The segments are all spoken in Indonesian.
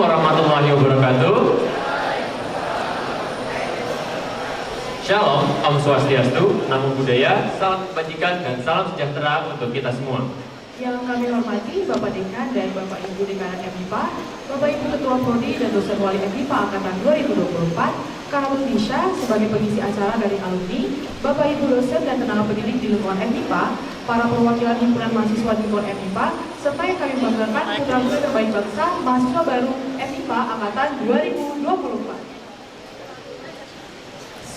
warahmatullahi wabarakatuh. Shalom, Om Swastiastu, Namo Buddhaya, salam kebajikan dan salam sejahtera untuk kita semua. Yang kami hormati Bapak Dekan dan Bapak Ibu Dekanan MIPA, Bapak Ibu Ketua Prodi dan Dosen Wali MIPA Angkatan 2024, Kak Nisha sebagai pengisi acara dari alumni, Bapak Ibu dosen dan tenaga pendidik di lingkungan MIPA, para perwakilan himpunan mahasiswa di lingkungan MIPA, serta yang kami banggakan putra-putri terbaik bangsa, mahasiswa baru MIPA Angkatan 2024.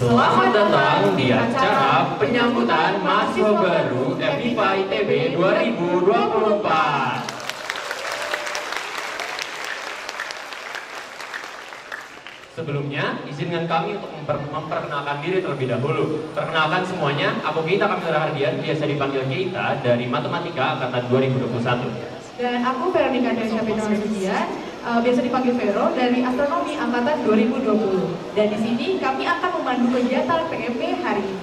Selamat datang di acara penyambutan mahasiswa baru MIPA ITB 2024. Sebelumnya, izinkan kami untuk memperkenalkan diri terlebih dahulu. Perkenalkan semuanya, aku Keita Kamila Rahardian, biasa dipanggil Keita dari Matematika Angkatan 2021. Dan aku Veronica Desya Petrasudian, biasa dipanggil Vero dari Astronomi Angkatan 2020. Dan di sini kami akan memandu kegiatan PMP hari ini.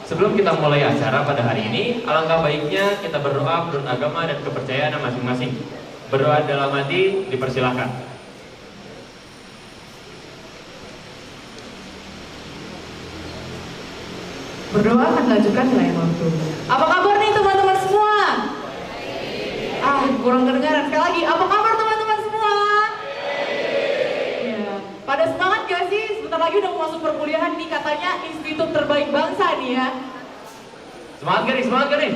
Sebelum kita mulai acara pada hari ini, alangkah baiknya kita berdoa menurut agama dan kepercayaan masing-masing. Berdoa dalam hati, dipersilahkan. Berdoa akan dilanjutkan nilai waktu. Apa kabar nih teman-teman semua? Kurang kedengaran. Sekali lagi, apa kabar teman-teman semua? Ya, pada semangat gak sih? Sebentar lagi udah mau masuk perkuliahan nih, katanya institut terbaik bangsa nih ya. Semangat gak nih? Semangat gak nih?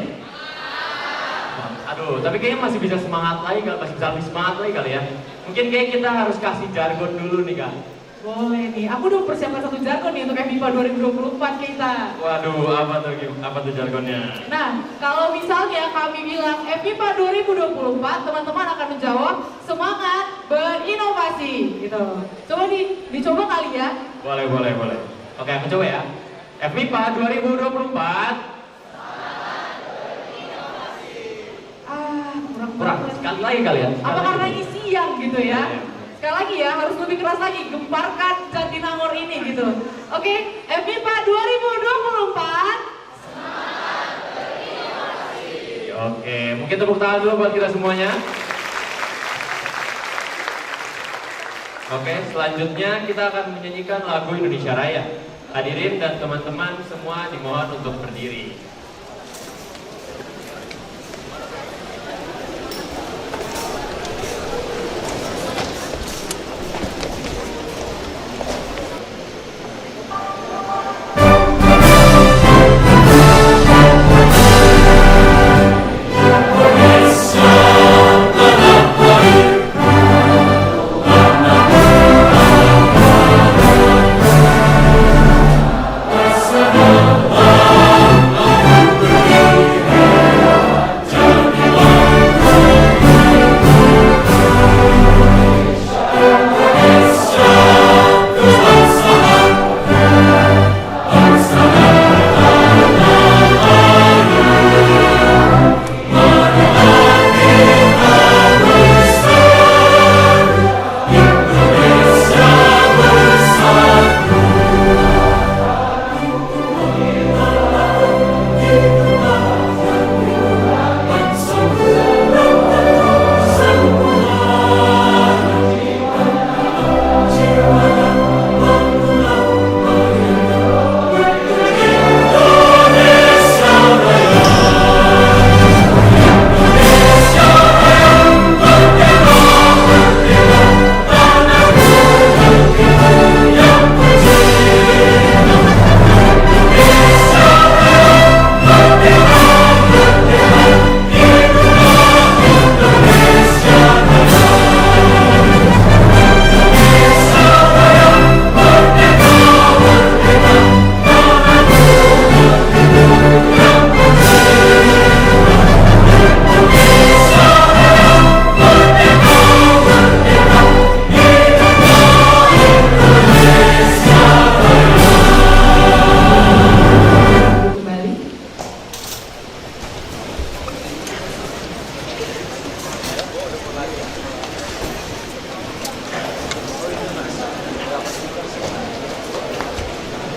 Aduh, tapi kayaknya masih bisa semangat lagi, masih bisa lebih semangat lagi kali ya. Mungkin kayak kita harus kasih jargon dulu nih Kak. Boleh nih, aku udah persiapkan satu jargon nih untuk MIPA 2024 kita. Waduh, apa tuh jargonnya? Nah, kalau misalnya kami bilang MIPA 2024, teman-teman akan menjawab semangat berinovasi gitu. Coba dicoba kali ya. Boleh. Oke, aku coba ya. MIPA 2024. Kurang. Sekali lagi kali ya. Apa karena ini siang gitu ya? Sekali lagi ya, harus lebih keras lagi, gemparkan Jatinangor ini gitu. Oke, MIPA 2024. Semangat berinovasi. Oke, mungkin tepuk tangan dulu buat kita semuanya. Oke, selanjutnya kita akan menyanyikan lagu Indonesia Raya. Hadirin dan teman-teman semua dimohon untuk berdiri.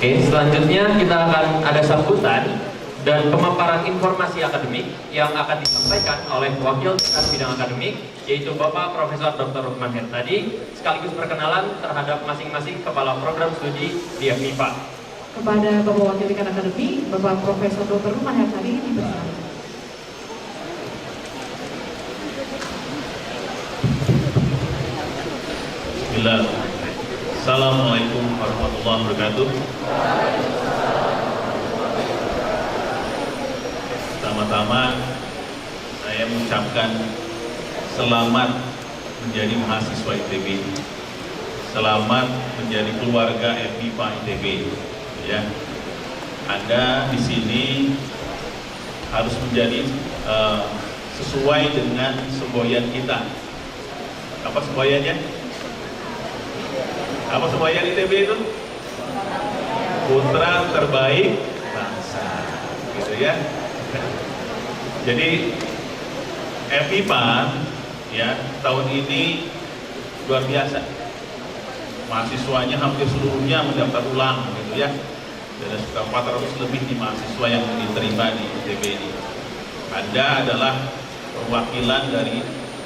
Oke, selanjutnya kita akan ada sambutan dan pemaparan informasi akademik yang akan disampaikan oleh Wakil Dekan Bidang Akademik, yaitu Bapak Profesor Dr. Lukman Hertadi, sekaligus perkenalan terhadap masing-masing kepala program studi di FMIPA. Kepada Bapak Wakil Dekan Akademik, Bapak Profesor Dr. Lukman Hertadi dipersilakan. Bismillahirrahmanirrahim. Assalamualaikum warahmatullahi wabarakatuh. Pertama-tama saya mengucapkan selamat menjadi mahasiswa ITB, selamat menjadi keluarga FMIPA ITB. Ya, Anda di sini harus menjadi sesuai dengan semboyan kita. Apa semboyannya? Apa semboyan ITB itu? Putra terbaik bangsa, gitu ya. Jadi FMIPA ya tahun ini luar biasa, mahasiswanya hampir seluruhnya mendaftar ulang, gitu ya. Ada sekitar 400 lebih di mahasiswa yang diterima di ITB ini. Anda adalah perwakilan dari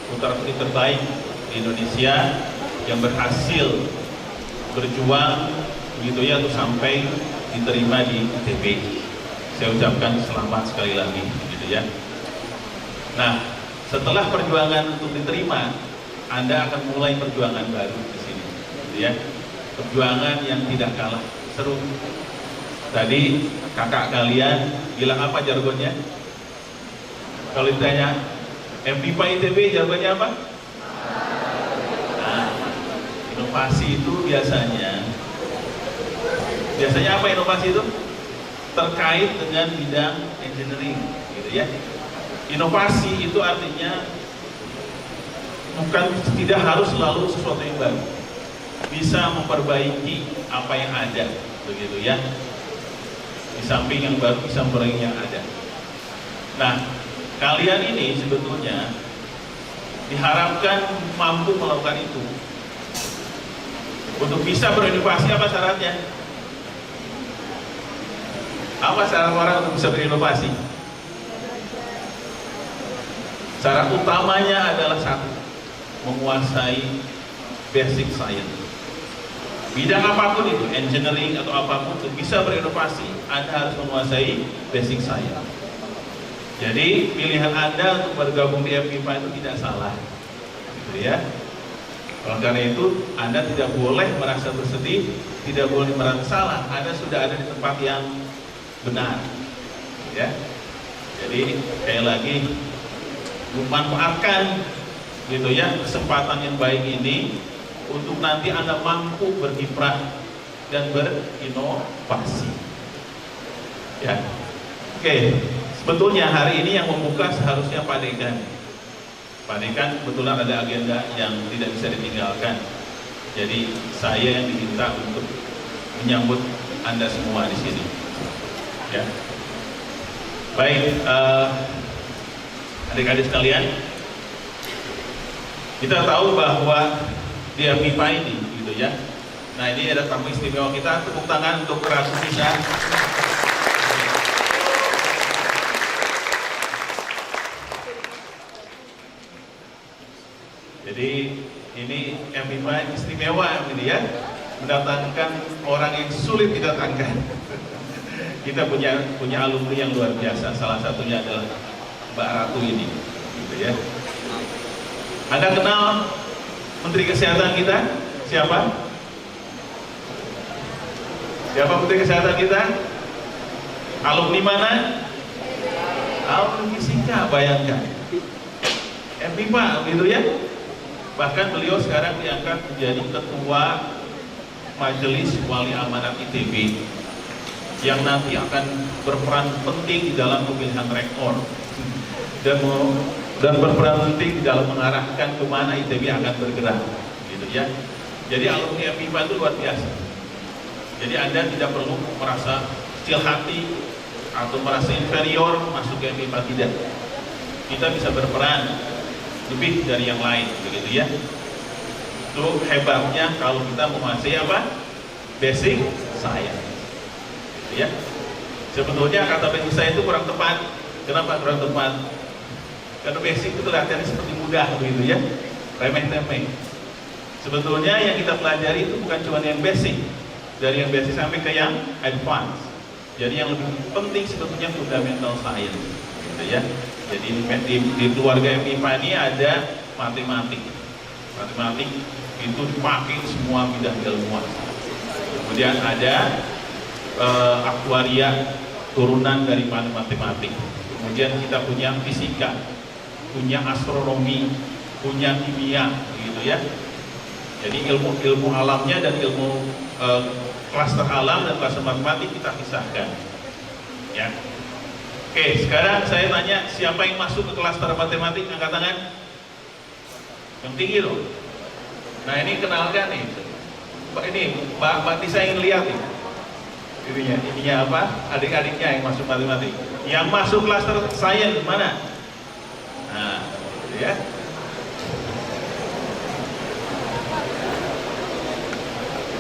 putra-putri terbaik di Indonesia yang berhasil berjuang, begitu ya, untuk sampai diterima di ITB. Saya ucapkan selamat sekali lagi, gitu ya. Nah, setelah perjuangan untuk diterima, Anda akan mulai perjuangan baru di sini, gitu ya. Perjuangan yang tidak kalah seru. Tadi kakak kalian bilang apa jargonnya? Kalau ditanya FMIPA ITB jargonnya apa? Nah, inovasi itu biasanya apa inovasi itu? Terkait dengan bidang engineering, gitu ya. Inovasi itu artinya tidak harus selalu sesuatu yang baru, bisa memperbaiki apa yang ada, begitu ya. Di samping yang baru bisa memperbaiki yang ada. Nah, kalian ini sebetulnya diharapkan mampu melakukan itu. Untuk bisa berinovasi apa syaratnya? Apa syarat orang untuk bisa berinovasi? Syarat utamanya adalah satu, menguasai basic science. Bidang apapun itu, engineering atau apapun, untuk bisa berinovasi, Anda harus menguasai basic science. Jadi pilihan Anda untuk bergabung di FMIPA itu tidak salah, gitu ya. Oleh karena itu, Anda tidak boleh merasa bersedih, tidak boleh merasa salah. Anda sudah ada di tempat yang benar, ya. Jadi sekali lagi, manfaatkan, gitu ya, kesempatan yang baik ini untuk nanti Anda mampu berkiprah dan berinovasi. Ya, oke. Sebetulnya hari ini yang membuka seharusnya Pak Dekan. Pak Dekan kebetulan ada agenda yang tidak bisa ditinggalkan. Jadi saya yang diminta untuk menyambut Anda semua di sini. Ya, baik, adik-adik sekalian, kita tahu bahwa di FMIPA ini, gitu ya. Nah, ini ada tamu istimewa kita, tepuk tangan untuk Ratu Tisha. Jadi ini FMIPA istimewa, gitu ya, mendatangkan orang yang sulit didatangkan. Kita punya alumni yang luar biasa, salah satunya adalah Mbak Ratu ini, gitu ya. Anda kenal Menteri Kesehatan kita? Siapa? Siapa Menteri Kesehatan kita? Alumni mana? Alumni Fisika, bayangkan. FMIPA, gitu ya. Bahkan beliau sekarang diangkat menjadi Ketua Majelis Wali Amanat ITB, yang nanti akan berperan penting di dalam pemilihan rektor dan berperan penting di dalam mengarahkan kemana ITB akan bergerak, gitu ya. Jadi alumni FMIPA itu luar biasa. Jadi Anda tidak perlu merasa kecil hati atau merasa inferior masuk ke FMIPA, tidak. Kita bisa berperan lebih dari yang lain, begitu ya. Itu hebatnya kalau kita menguasai apa? Basic science. Ya. Sebetulnya kata basic saya itu kurang tepat. Kenapa kurang tepat? Karena basic itu latihannya seperti mudah begitu ya, remeh-temeh. Sebetulnya yang kita pelajari itu bukan cuma yang basic, dari yang basic sampai ke yang advance. Jadi yang lebih penting sebetulnya fundamental science, gitu ya. Jadi di keluarga MIPA ini ada matematik. Matematik itu dipakai semua bidang ilmuwan. Kemudian ada aktuaria, turunan dari matematik. Kemudian kita punya fisika, punya astronomi, punya kimia, gitu ya. Jadi ilmu alamnya dan ilmu klaster alam dan klaster matematik kita pisahkan. Ya. Oke, sekarang saya tanya, siapa yang masuk ke klaster matematik? Angkat tangan. Yang tinggi loh. Nah ini kenalkan nih. Ini Mbak Tisa ingin lihat nih. Ininya apa? Adik-adiknya yang masuk matematik. Yang masuk klaster sains mana? Nah, ya.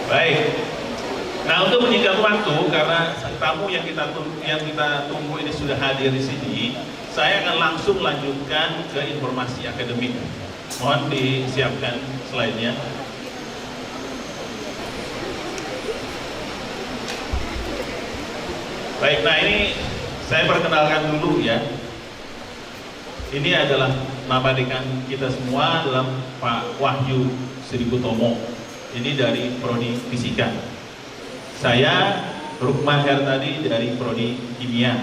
Baik. Nah, untuk menyingkat waktu, karena tamu yang kita tunggu ini sudah hadir di sini, saya akan langsung lanjutkan ke informasi akademik. Mohon disiapkan slide-nya. Baik, nah ini saya perkenalkan dulu ya. Ini adalah nama dekan kita semua dalam Pak Wahyu Sributomo. Ini dari Prodi Fisika. Saya Rukman Hertadi dari Prodi Kimia.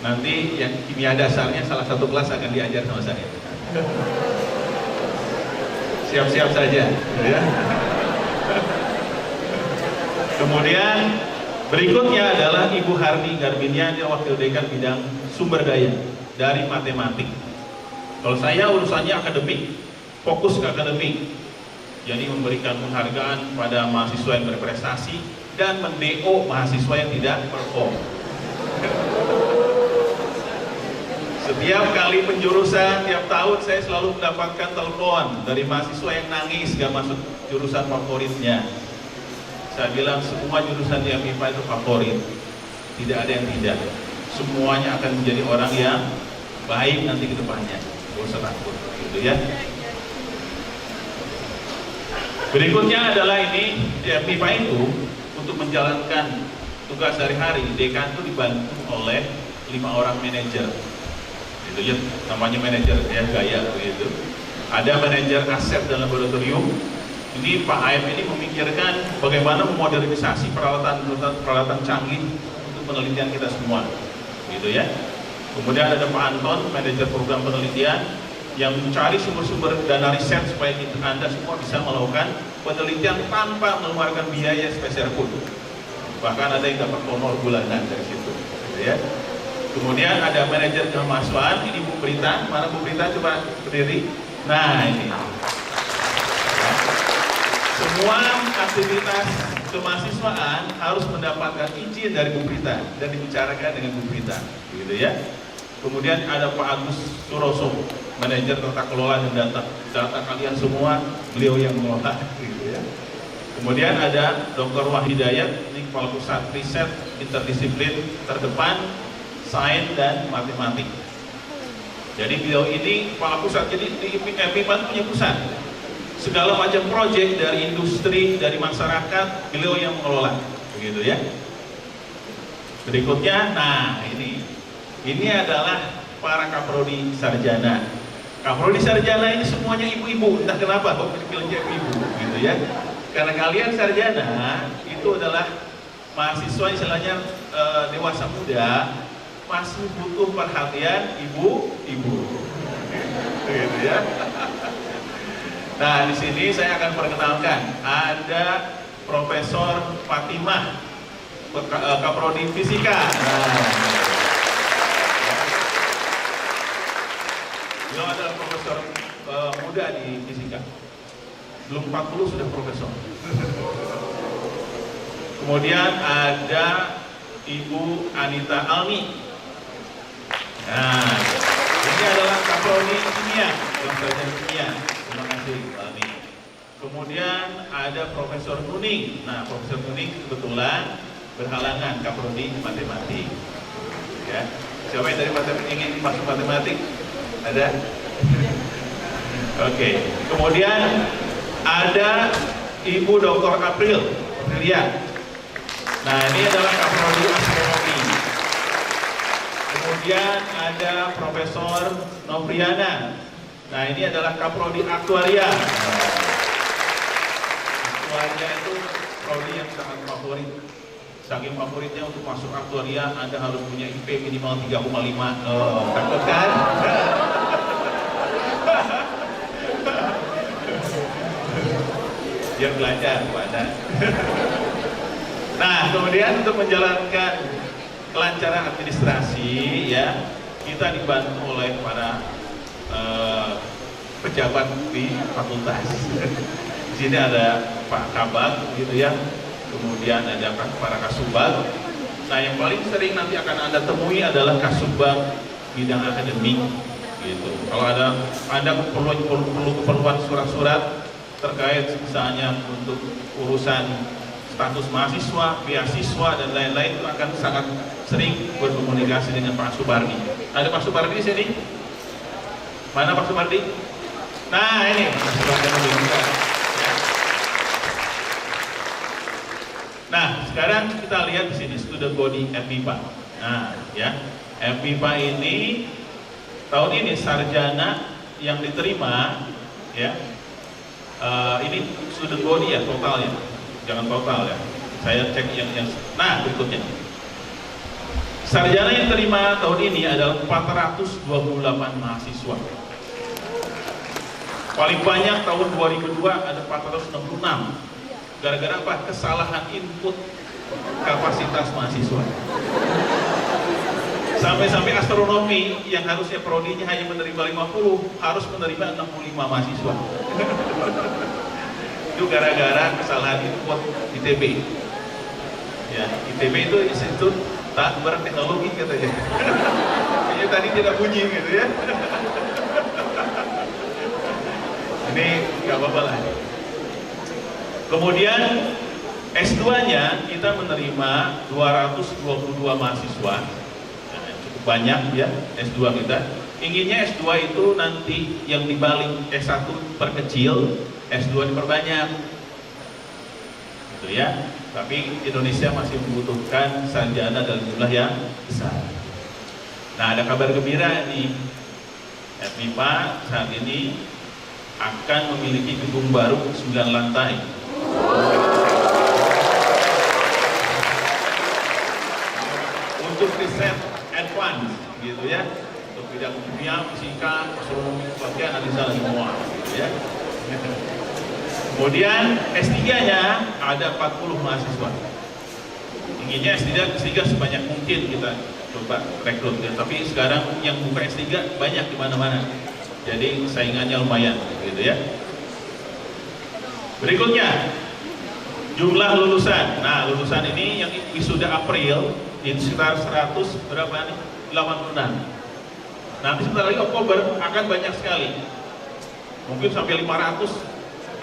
Nanti yang kimia dasarnya salah satu kelas akan diajar sama saya. Siap-siap saja, ya. Kemudian berikutnya adalah Ibu Hardi Garbinia, dia wakil dekan bidang sumber daya dari matematik. Kalau saya urusannya akademik, fokus ke akademik. Jadi memberikan penghargaan pada mahasiswa yang berprestasi dan men-DO mahasiswa yang tidak perform. Setiap kali penjurusan, tiap tahun saya selalu mendapatkan telepon dari mahasiswa yang nangis gak masuk jurusan favoritnya. Saya bilang semua jurusan di MIPA itu favorit, tidak ada yang tidak. Semuanya akan menjadi orang yang baik nanti ke depannya. Gak usah takut, gitu ya. Berikutnya adalah ini di MIPA itu untuk menjalankan tugas sehari-hari, dekan itu dibantu oleh 5 orang manajer. Itu ya, namanya manajer ya, gaya begitu. Ada manajer aset dan laboratorium. Ini Pak Aib ini memikirkan bagaimana memodernisasi peralatan canggih untuk penelitian kita semua, gitu ya. Kemudian ada Pak Anton, manajer program penelitian, yang mencari sumber-sumber dana riset supaya Anda semua bisa melakukan penelitian tanpa mengeluarkan biaya spesial pun. Bahkan ada yang dapat honor bulanan dari situ, gitu ya. Kemudian ada manajer kemahasiswaan, ini Bu Prita. Mana Bu Prita, coba berdiri. Nah ini. Semua aktivitas kemahasiswaan harus mendapatkan izin dari Bu Prita dan dibicarakan dengan Bu Prita, gitu ya. Kemudian ada Pak Agus Suroso, manajer tata kelola dan data kalian semua, beliau yang mengelola, gitu ya. Kemudian ada Dr. Wahidayat, ini kepala pusat riset interdisiplin terdepan sains dan matematik. Jadi beliau ini kepala pusat, jadi di MIPA punya pusat. Segala macam proyek dari industri, dari masyarakat, beliau yang mengelola, begitu ya. Berikutnya, nah ini adalah para kaprodi sarjana. Kaprodi sarjana ini semuanya ibu-ibu, entah kenapa kok pilihnya ibu, gitu ya. Karena kalian sarjana itu adalah mahasiswa istilahnya dewasa muda, masih butuh perhatian ibu-ibu, gitu ya. Nah, di sini saya akan perkenalkan ada Profesor Fatimah, Kaprodi Fisika. Beliau adalah profesor muda di fisika. Belum 40 sudah profesor. Kemudian ada Ibu Anita Almi. Nah, ini adalah Kaprodi Kimia, pelajaran kimia. Terima kasih Pak Almi. Kemudian ada Profesor Nuning. Nah, Profesor Nuning kebetulan berhalangan kaprodi matematik. Ya, siapa yang dari matematik ingin masuk matematik? Ada? Oke. Kemudian ada Ibu Dr. April. Lihat. Nah, ini adalah kaprodi astronomi. Kemudian ada Profesor Novriana. Nah, ini adalah kaprodi aktuaria. Aktuaria itu prodi yang sangat favorit. Saking favoritnya untuk masuk aktuaria, Anda harus punya IP minimal 3,5. Oh, takut kan? Biar belajar pada. Nah, kemudian untuk menjalankan kelancaran administrasi, ya, kita dibantu oleh para pejabat di fakultas. Di sini ada Pak Kabag, gitu ya. Kemudian ada para kasubag. Nah, yang paling sering nanti akan Anda temui adalah kasubag bidang akademik, gitu. Kalau ada Anda perlu keperluan surat-surat terkait misalnya untuk urusan status mahasiswa, beasiswa dan lain-lain, itu akan sangat sering berkomunikasi dengan Pak Supardi. Ada Pak Supardi di sini? Mana Pak Supardi? Nah, ini Pak Supardi. Nah, sekarang kita lihat di sini student body FMIPA. Nah, ya, FMIPA ini tahun ini sarjana yang diterima, ya, ini student body ya totalnya, jangan total ya. Saya cek yang nah berikutnya. Sarjana yang terima tahun ini adalah 428 mahasiswa. Paling banyak tahun 2002 ada 466. Gara-gara apa? Kesalahan input kapasitas mahasiswa. Sampai-sampai astronomi yang harusnya prodinya hanya menerima 50, harus menerima 65 mahasiswa. Itu gara-gara kesalahan input ITB. Ya, ITB itu Institut Takbar Teknologi katanya. Kayaknya tadi tidak bunyi gitu ya. Ini nggak apa-apa lah. Kemudian S2-nya kita menerima 222 mahasiswa, cukup banyak ya S2 kita. Inginnya S2 itu nanti yang dibalik S1 perkecil, S2 diperbanyak, gitu ya. Tapi Indonesia masih membutuhkan sarjana dalam jumlah yang besar. Nah, ada kabar gembira nih, FMIPA saat ini akan memiliki gedung baru 9 lantai. Untuk riset advance, gitu ya, untuk bidang kimia, fisika, astronomi, bagian ada di sana semua, gitu ya. Kemudian S3-nya ada 40 mahasiswa. Inginnya S3 sebanyak mungkin kita coba rekrut, ya. Tapi sekarang yang buka S3 banyak di mana-mana, jadi saingannya lumayan, gitu ya. Berikutnya, jumlah lulusan. Nah, lulusan ini yang wisuda April itu sekitar 100 berapa nih? 86. Nanti sebentar lagi Oktober akan banyak sekali. Mungkin sampai 500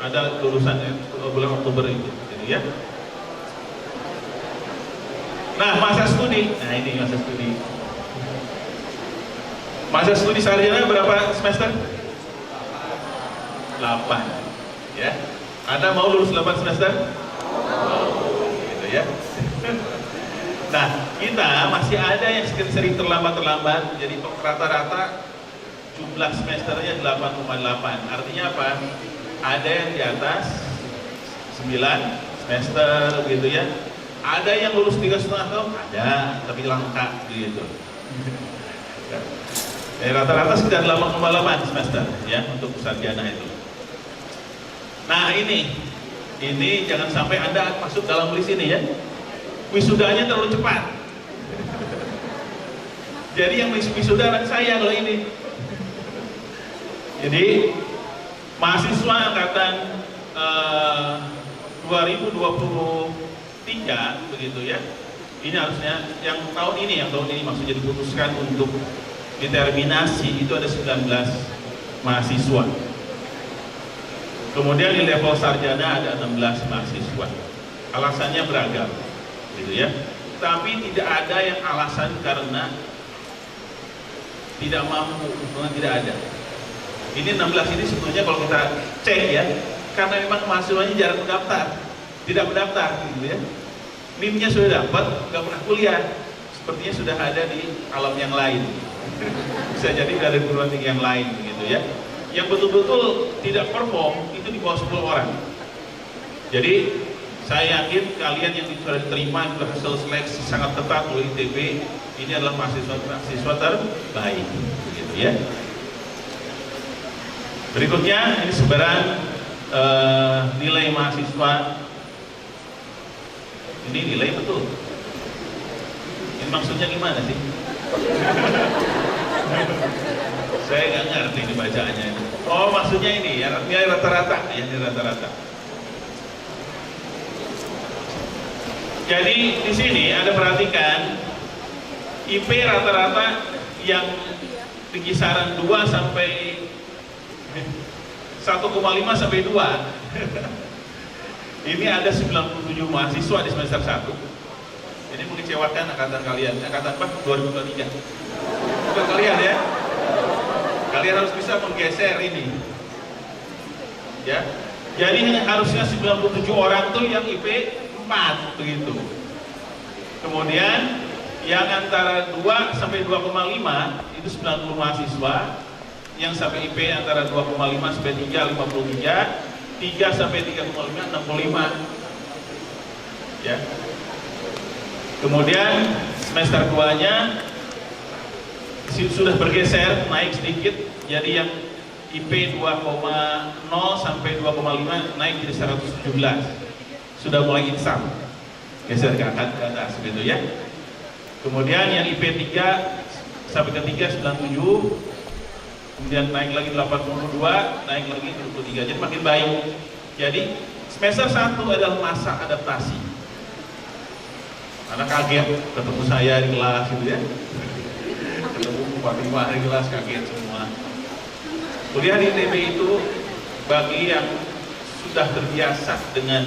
ada lulusan bulan Oktober itu, gitu ya. Nah, masa studi. Nah, ini masa studi. Masa studi sarjana berapa semester? 8. Ya. Anda mau lulus 8 semester? Gitu ya. Nah, kita masih ada yang sering terlambat. Jadi rata-rata jumlah semesternya 8,8. Artinya apa? Ada yang di atas 9 semester gitu ya. Ada yang lulus 3,5 tahun, ada, tapi langka gitu. Rata-rata sekitar 8,8 semester ya untuk sarjana itu. Nah, ini jangan sampai Anda masuk dalam list ini ya. Wisudanya terlalu cepat. Jadi yang wisuda anak saya kalau ini. Jadi mahasiswa angkatan 2023 begitu ya. Ini harusnya yang tahun ini maksudnya diputuskan untuk determinasi itu ada 19 mahasiswa. Kemudian di level sarjana ada 16 mahasiswa. Alasannya beragam. gitu ya. Tapi tidak ada yang alasan karena tidak mampu, tidak ada. Ini 16 ini sebetulnya kalau kita cek ya, karena memang mahasiswanya jarang mendaftar, tidak mendaftar gitu ya. NIM-nya sudah dapat, nggak pernah kuliah, sepertinya sudah ada di alam yang lain. Bisa jadi ada perguruan tinggi yang lain gitu ya. Yang betul-betul tidak perform itu di bawah 10 orang. Jadi saya yakin kalian yang sudah diterima hasil seleksi sangat ketat oleh ITB, ini adalah mahasiswa terbaik, gitu ya. Berikutnya ini sebaran nilai mahasiswa. Ini nilai betul. Ini maksudnya gimana sih? Saya nggak ngerti ini bacaannya. Oh maksudnya ini ya nilai rata-rata, ya nilai rata-rata. Jadi di sini ada perhatikan IP rata-rata yang di kisaran 2 sampai 1,5 sampai 2. Ini ada 97 mahasiswa di semester 1. Ini mengecewakan angkatan kalian. Angkatan apa? 2023. Bukan kalian ya. Kalian harus bisa menggeser ini. Ya. Jadi harusnya 97 orang tuh yang IP 4 begitu. Kemudian yang antara 2 sampai 2,5 itu 90 mahasiswa, yang sampai IP antara 2,5 sampai 3 53, 3 sampai 3,5 65. Ya. Kemudian semester 2-nya sudah bergeser naik sedikit, jadi yang IP 2,0 sampai 2,5 naik jadi 117. Sudah mulai insaf, geser ke atas gitu ya. Kemudian yang IP 3 sampai ke 3 97, kemudian naik lagi 82, naik lagi 23, jadi makin baik. Jadi semester 1 adalah masa adaptasi. Anak kaget ketemu saya di kelas gitu ya, ketemu Fatimah di kelas, kaget semua. Kuliah di ITB itu bagi yang sudah terbiasa dengan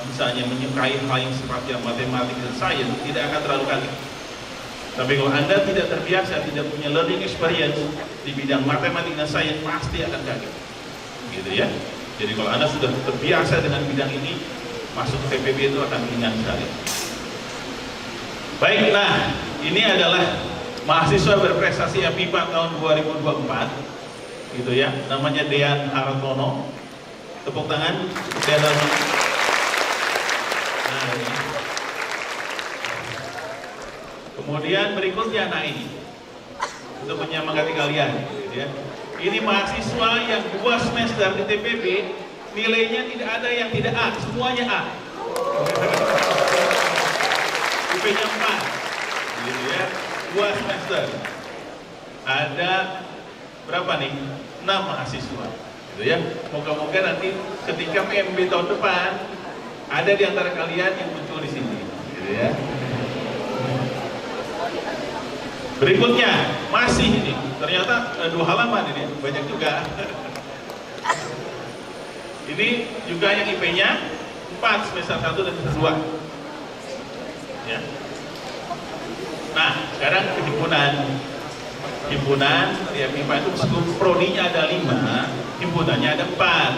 misalnya menyukai hal yang sifatnya matematik dan sains, tidak akan terlalu kaget. Tapi kalau Anda tidak terbiasa, tidak punya learning experience di bidang matematik dan sains, pasti akan kaget, gitu ya. Jadi kalau Anda sudah terbiasa dengan bidang ini, masuk ke TPB itu akan ringan sekali. Baik, nah ini adalah mahasiswa berprestasi MIPA tahun 2024, gitu ya. Namanya Dean Hartono. Tepuk tangan, Dean Hartono. Nah, ini. Kemudian berikutnya, nah ini untuk menyemangati kalian, gitu ya. Ini mahasiswa yang 2 semester di TPB, nilainya tidak ada yang tidak A, semuanya A. IP-nya 4, gitu ya. 2 semester. Ada berapa nih? 6 mahasiswa, gitu ya. Moga-moga nanti ketika PMB tahun depan ada di antara kalian yang muncul di sini, gitu ya. Berikutnya masih ini, ternyata 2 halaman ini banyak juga. Ini juga yang IP-nya 4 semester 1 dan semester 2. Ya. Nah, sekarang ke himpunan ya, MIPA itu meskipun prodinya ada 5, himpunannya ada 4.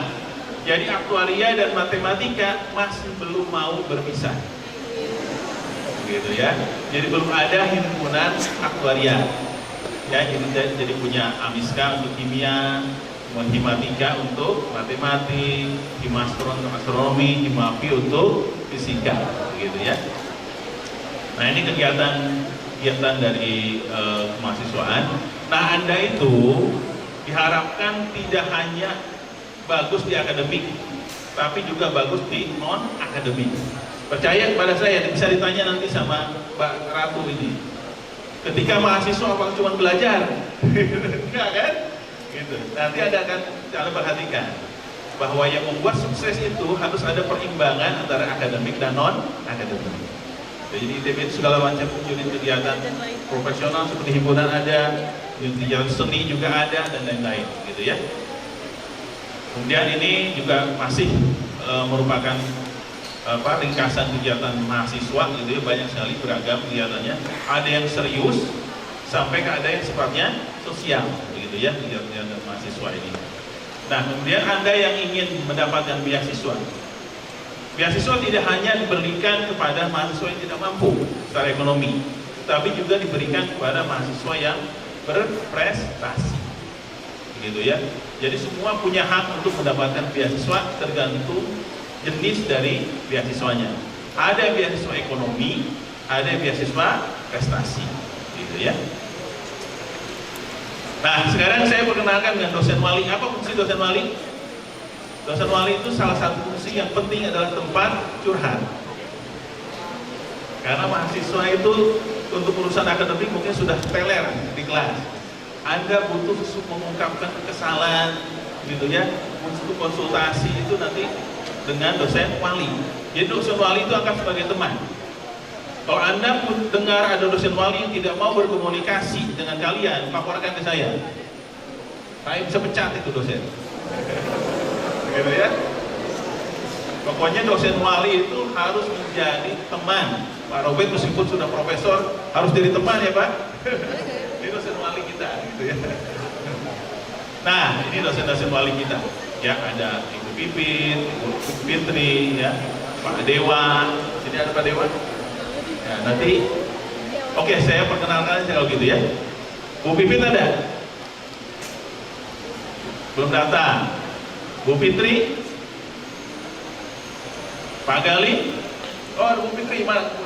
Jadi aktuaria dan matematika masih belum mau berpisah, gitu ya. Jadi belum ada himpunan aktuaria. Ya, jadi punya Amiska untuk kimia, himatika untuk matematik, astronomi, himapi untuk fisika, gitu ya. Nah ini kegiatan dari kemahasiswaan. Nah Anda itu diharapkan tidak hanya bagus di akademik, tapi juga bagus di non akademik. Percaya kepada saya, bisa ditanya nanti sama Mbak Ratu ini. Ketika mahasiswa apakah cuma belajar? Enggak kan? Gitu. Nanti Anda perhatikan bahwa yang membuat sukses itu harus ada perimbangan antara akademik dan non akademik. Jadi ITB itu segala macam unit kegiatan profesional seperti himpunan ada, unit kegiatan seni juga ada dan lain-lain, gitu ya. Kemudian ini juga masih merupakan ringkasan kegiatan mahasiswa gitu ya, banyak sekali beragam kegiatannya. Ada yang serius sampai ke ada yang sifatnya sosial begitu ya, kegiatan mahasiswa ini. Nah, kemudian Anda yang ingin mendapatkan beasiswa, beasiswa tidak hanya diberikan kepada mahasiswa yang tidak mampu secara ekonomi, tapi juga diberikan kepada mahasiswa yang berprestasi, begitu ya. Jadi semua punya hak untuk mendapatkan beasiswa tergantung jenis dari beasiswanya. Ada beasiswa ekonomi, ada beasiswa prestasi, gitu ya. Nah, sekarang saya perkenalkan dengan dosen wali. Apa fungsi dosen wali? Dosen wali itu salah satu fungsi yang penting adalah tempat curhat. Karena mahasiswa itu untuk urusan akademik mungkin sudah teler di kelas. Anda butuh mengungkapkan kekesalan, gitu ya, untuk konsultasi itu nanti dengan dosen wali. Jadi dosen wali itu akan sebagai teman. Kalau Anda dengar ada dosen wali yang tidak mau berkomunikasi dengan kalian, laporkan ke saya. Saya bisa pecat itu dosen. Gitu ya. Pokoknya dosen wali itu harus menjadi teman. Pak Robert meskipun sudah profesor harus jadi teman ya Pak. Ini dosen wali kita, gitu ya. Nah, ini dosen-dosen wali kita. Ya, ada Ibu Pipin, Ibu Fitri, ya, Pak Dewa. Sini ada Pak Dewa. Ya, nanti, oke, saya perkenalkan aja kalau gitu ya. Bu Pipin ada? Belum datang. Bu Fitri? Pak Gali? Oh, ada Bu Fitri, mana?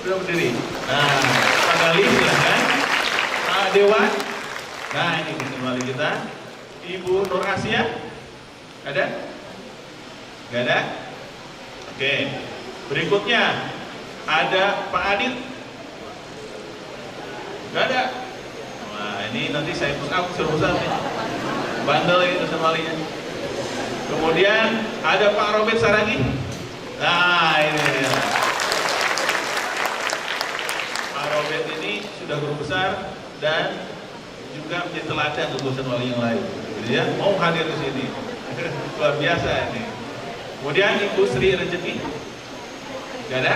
Sudah berdiri. Nah, Pak Gali silahkan. Pak Dewa? Nah, ini dosen wali kita. Ibu Nur Asia? Ada? Gak ada? Oke. Berikutnya ada Pak Adit? Gak ada? Nah, ini nanti saya push up suruh nih. Bandel ini dosen walinya. Kemudian ada Pak Robert Saragi. Nah, ini dia. Pak Robert ini sudah guru besar dan juga menjadi teladan untuk dosen wali yang lain. Jadi ya, mau hadir di sini. Luar biasa ini. Kemudian Ibu Sri Rezeki. Gak ada?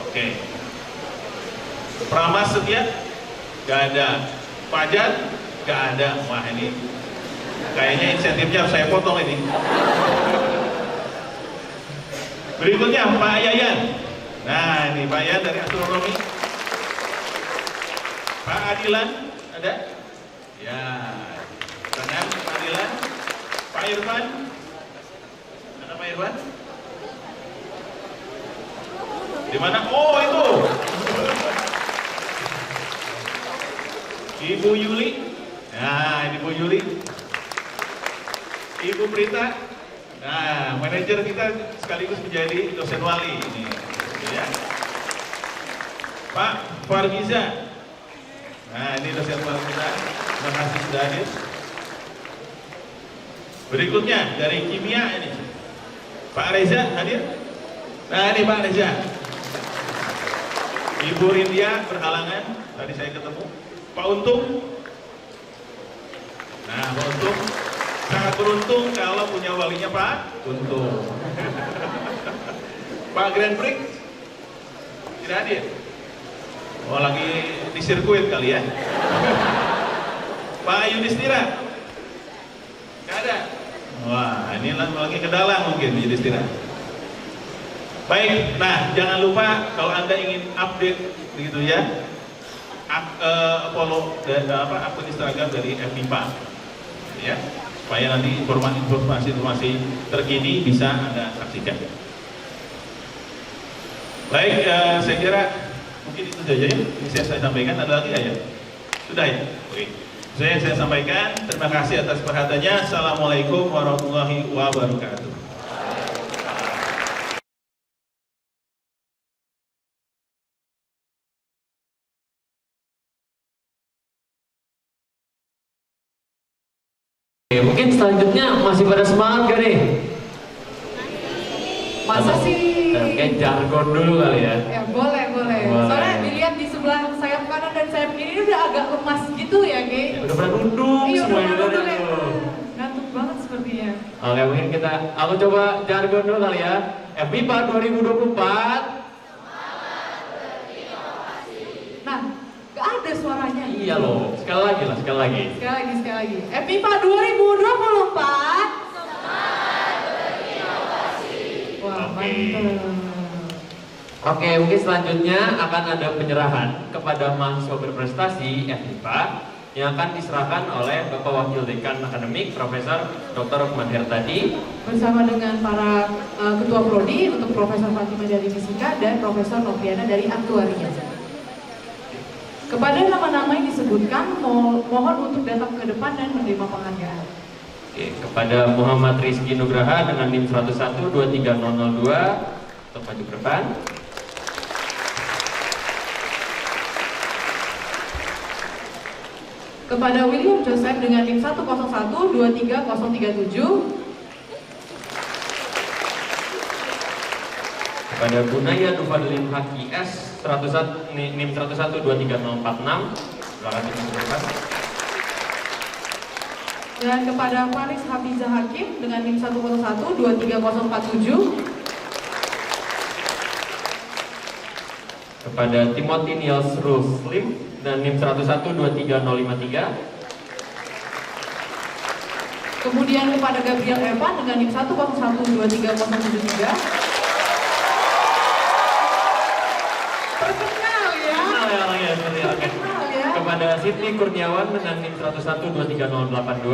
Oke. Pramas Setia? Gak ada. Fajar? Gak ada. Wah, ini kayaknya insentifnya harus saya potong ini. Berikutnya Pak Yayan. Nah, ini Pak Yayan dari astronomi. Pak Adilan ada? Ya. Tangan Pak Adilan. Pak Irfan. Ada Pak Irfan? Di mana? Oh, itu. Ibu Yuli. Nah, ini Ibu Yuli. Ibu Prita. Nah, manajer kita sekaligus menjadi dosen wali ini, ya. Pak Fargiza. Nah, ini dosen wali kita. Terima kasih sudah hadir. Berikutnya dari kimia ini, Pak Reza hadir. Nah, ini Pak Reza. Ibu Rindia berhalangan. Tadi saya ketemu. Pak Untung. Nah, Pak Untung sangat beruntung kalau punya walinya Pak Untung. Pak Grand Prix tidak hadir. Oh, lagi di sirkuit kali ya. Pak Yudhistira nggak ada. Wah, ini lagi ke dalam mungkin Yudhistira. Baik, nah jangan lupa kalau Anda ingin update begitu ya, follow akun Instagram dari FMIPA, ya, supaya nanti informasi terkini bisa Anda saksikan. Baik, saya kira mungkin itu saja ya. Ini saya sampaikan. Ada lagi nggak ya? Sudah ya? Oke. Saya sampaikan. Terima kasih atas perhatiannya. Assalamualaikum warahmatullahi wabarakatuh. Mungkin selanjutnya masih pada semangat gak nih? Masa sih? Kayak jargon dulu kali ya? Ya boleh. Soalnya dilihat di sebelah sayap kanan dan sayap kiri ini udah agak lemas gitu ya, Ge? Ya, udah pada nunduk Iya, semuanya udah udah. ngantuk banget sepertinya. Oke, mungkin aku coba jargon dulu kali ya. FIPA 2024. Nah, gak ada suaranya. Iya loh, sekali lagi lah, sekali lagi. Sekali lagi. FIPA 2024. Wah, Oke. mantap. Oke, mungkin selanjutnya akan ada penyerahan kepada mahasiswa berprestasi FIPA yang akan diserahkan oleh Bapak Wakil Dekan Akademik Profesor Dr. Rukman Hertadi Bersama dengan para ketua prodi untuk Profesor Fatimah dari Fisika dan Profesor Noviana dari Aktuaria. Kepada nama-nama yang disebutkan, mohon untuk datang ke depan dan menerima penghargaan. Oke, kepada Muhammad Rizky Nugraha dengan NIM 101-23002 untuk maju ke depan. Kepada William Joseph dengan NIM 101-23037. Kepada Bunaya Dufadlin Haki S 101 NIM 101-23046. Silakan maju ke depan. Dan kepada Faris Hafizah Hakim dengan NIM 101-23047. Kepada Timothy Niels Ruslim dan NIM 101-23053. Kemudian kepada Gabriel Evan dengan NIM 101-23073. Terkenal ya. Kenal ya orangnya, seperti oke. Terkenal ya. Kepada Siti Kurniawan dengan NIM 101-23082.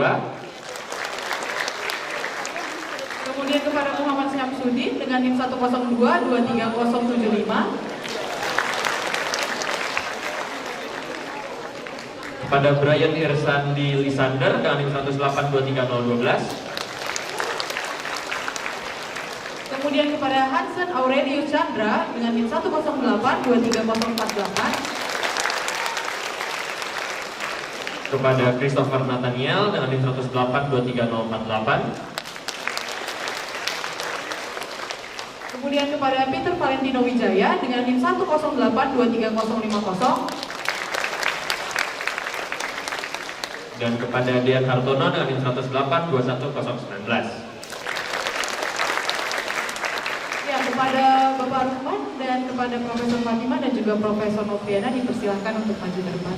Kemudian kepada Muhammad Syamsuddin dengan NIM 102-23075. Kepada Brian Irsandi Lisander dengan NIM 108-23012. Kemudian kepada Hansen Aurelius Chandra dengan NIM 108-23048. Kepada Christopher Nathaniel dengan NIM 108-23048. Kemudian kepada Peter Valentino Wijaya dengan NIM 108-23050. Dan kepada Dian Hartono dengan NIM 108-21019. Ya, kepada Bapak Rukman dan kepada Profesor Fatimah dan juga Profesor Noviana dipersilahkan untuk maju ke depan.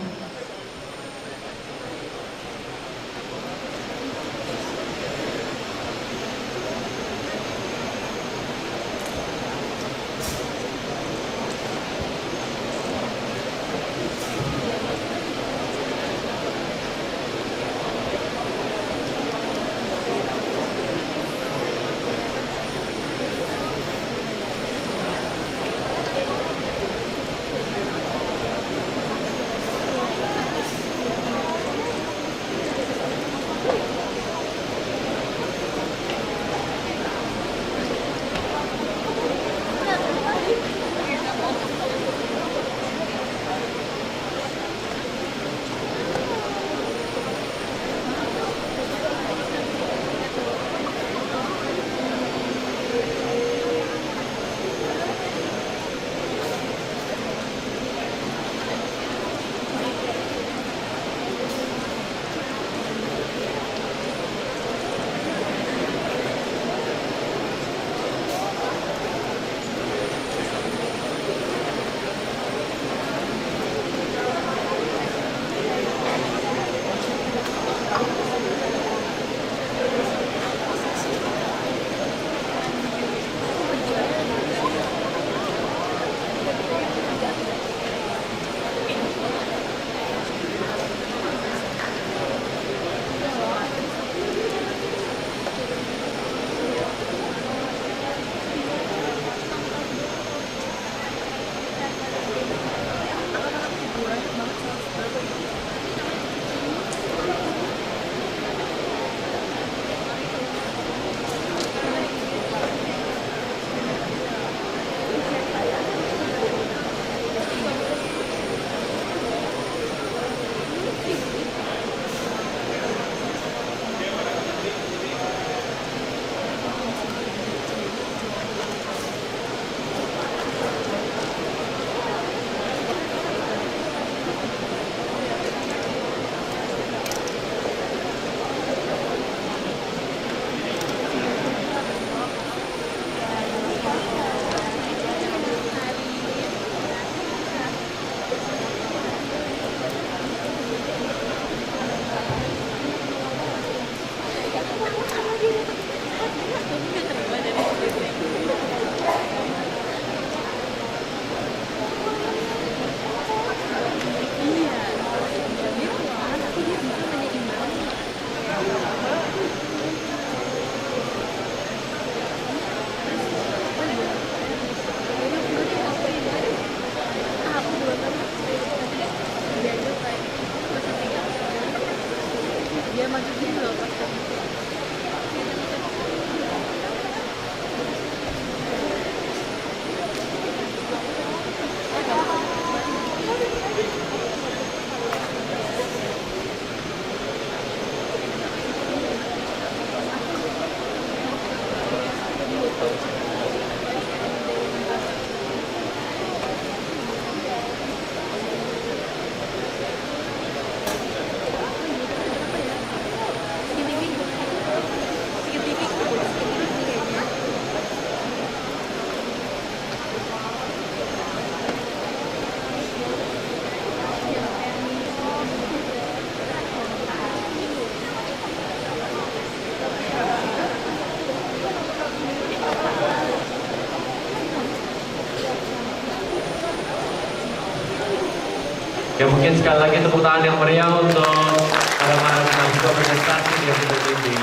mungkin sekali lagi tepuk tangan yang meriah untuk para mahasiswa prestasi yang sudah tinggi.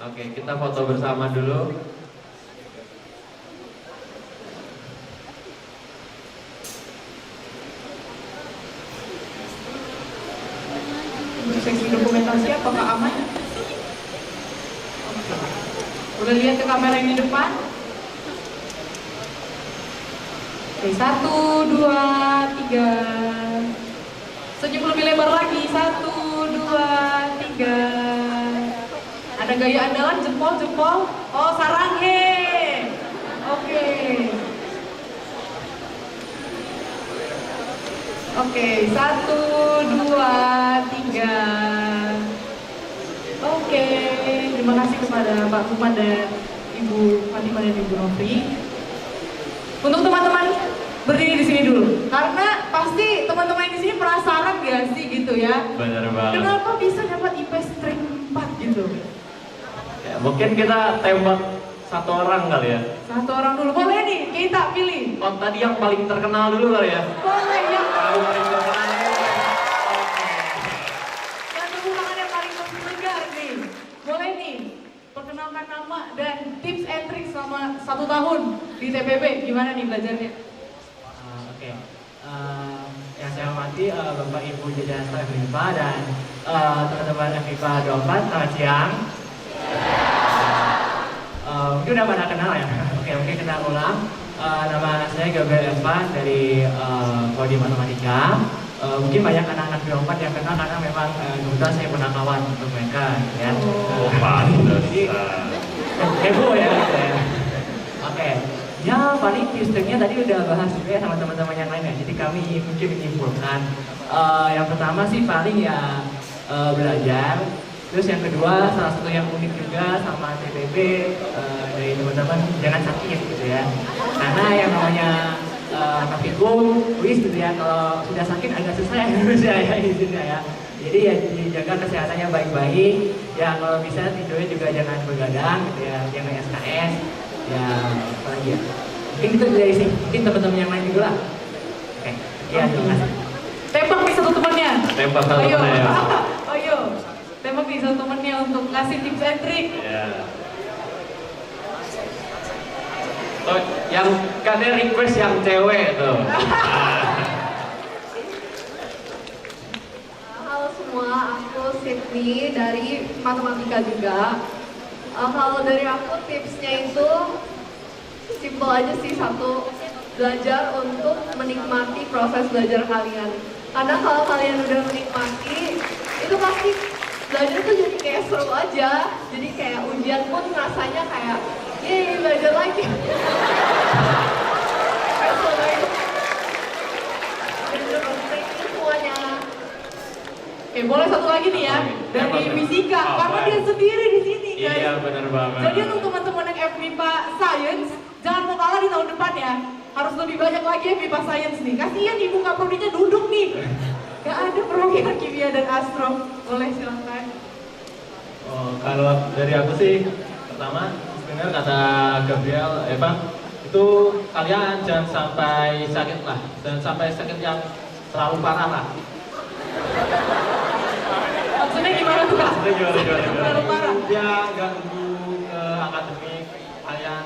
Oke, kita foto bersama dulu. Untuk seksi dokumentasi apakah aman? Udah lihat ke kamera yang di depan? Oke, 1, 2, 3. Senyum lebih lebar lagi. 1, 2, 3. Ada gaya andalan, jempol. Oh, sarang he. Oke. Oke, 1, 2, 3. Oke, terima kasih kepada Pak Kuman dan Ibu Fatimah dan Ibu Nofri. Untuk teman-teman berdiri di sini dulu, karena pasti teman-teman di sini penasaran gak sih gitu ya? Benar banget. Kenapa bisa dapat IP string 4 gitu? Ya, mungkin kita tembak satu orang kali ya. Satu orang dulu, boleh nih, kita pilih. Oh, tadi yang paling terkenal dulu kali ya. Boleh yang Paling terkenal. yang tepuk tangan yang paling menggelegar nih. Boleh nih, perkenalkan nama dan tips and trick selama 1 tahun di TPB. Gimana nih belajarnya? Oke. Yang saya hormati Bapak Ibu jajaran staf FIPA dan teman-teman FIPA 24, selamat siang. Mungkin udah pada kenal ya. Oke, mungkin kenal ulang. Nama saya Gabriel Evan dari Prodi Matematika. Mungkin banyak anak-anak FIPA 4 yang kenal karena memang kebetulan saya pernah kawan untuk mereka, ya. Jadi heboh ya, gitu ya. Oke. Ya, paling tips-tipsnya tadi udah bahas juga ya sama teman-teman yang lain ya. Jadi kami mungkin menyimpulkan yang pertama sih paling ya belajar. Terus yang kedua, salah satu yang unik juga sama TPB dari teman-teman, jangan sakit gitu ya. Karena yang namanya praktikum, wis gitu ya, kalau sudah sakit agak susah ya saya izinnya ya. Jadi ya dijaga kesehatannya baik-baik. Ya kalau bisa tidurnya juga jangan begadang gitu ya, jangan SKS. Ya apalagi ya. Mungkin itu dari sini, mungkin teman-teman yang lain juga lah. Oke, ya terima kasih. Tembak nih satu temannya. Tembak satu Ayo. temannya. Ayo. Tembak nih satu temannya untuk ngasih tips and trick. Ya. Oh, yang katanya request yang cewek tuh. Halo semua, aku Sydney dari Matematika juga. Kalau dari aku tipsnya itu simple aja sih, satu, belajar untuk menikmati proses belajar kalian. Karena kalau kalian udah menikmati, itu pasti belajar tuh jadi kayak seru aja. Jadi kayak ujian pun rasanya kayak, yeay belajar lagi. Kayak seru banget. Bener-bener penting semuanya. Oke, boleh satu lagi nih ya dari Fisika, karena dia sendiri di sini guys. Iya, benar banget. Jadi untuk teman-teman yang FMIPA Science, jangan mau kalah di tahun depan ya. Harus lebih banyak lagi FMIPA Science nih. Kasihan ibu kak prodinya duduk nih. Gak ada perwakilan kimia dan astro. Boleh silakan. Oh, kalau dari aku sih, pertama benar kata Gabriel, Eva, itu kalian jangan sampai sakit lah, jangan sampai sakit yang terlalu parah lah. Maksudnya gimana tuh kak? Terlalu parah. Ya nggak nunggu ke akademik, kalian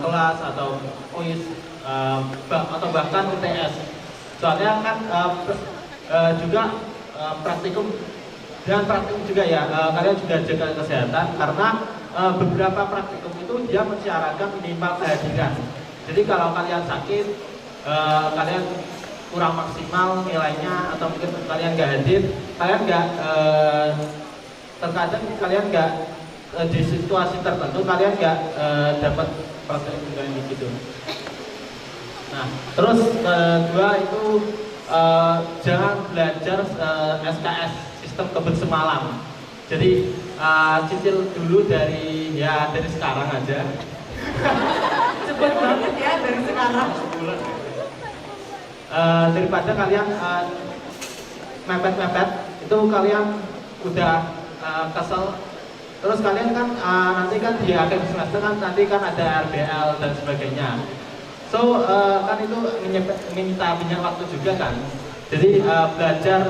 kelas atau kuis atau bahkan UTS. Soalnya kan juga praktikum dan praktikum juga ya, kalian juga jaga kesehatan karena beberapa praktikum itu dia mensyaratkan minimal kehadiran. Jadi kalau kalian sakit, kalian kurang maksimal nilainya atau mungkin kalian nggak hadir, kalian nggak terkadang kalian nggak di situasi tertentu kalian nggak dapat praktikum juga gitu. Nah, terus kedua itu jangan belajar SKS sistem kebut semalam. Jadi cicil dulu dari sekarang aja. Cepet banget ya dari sekarang. Daripada kalian mepet-mepet, itu kalian udah kesel. Terus kalian kan nanti kan di akhir semester kan nanti kan ada RBL dan sebagainya. So kan itu minta banyak waktu juga kan. Jadi belajar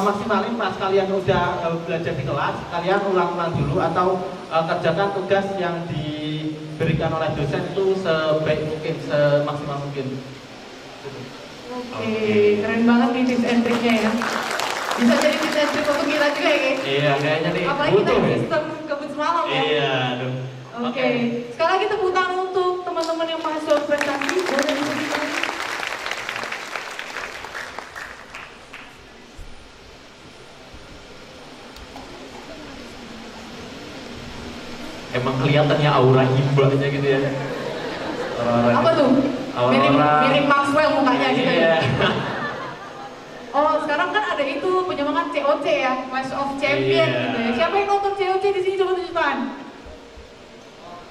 maksimalin pas kalian udah belajar di kelas, kalian ulang-ulang dulu atau kerjakan tugas yang diberikan oleh dosen itu sebaik mungkin, semaksimal mungkin. Oke, keren banget nih tips and triknya ya. Bisa jadi tips and trik untuk kita juga ya, guys. Iya, kayaknya nih Apalagi kita butuh di ya. sistem kebut semalam ya. Iya, aduh. Oke, sekarang kita tepuk tangan untuk teman-teman yang mahasiswa prestasi. Boleh disebutkan? Emang kelihatannya aura himbanya gitu ya. Aura-aura Apa gitu. tuh? Mirip, Aura. mirip Maxwell mukanya gitu Iya. ya. Oh, sekarang kan ada itu penyemangat COC ya, Clash of Champion Iya. gitu ya. Siapa yang nonton COC di sini coba tunjuk tangan?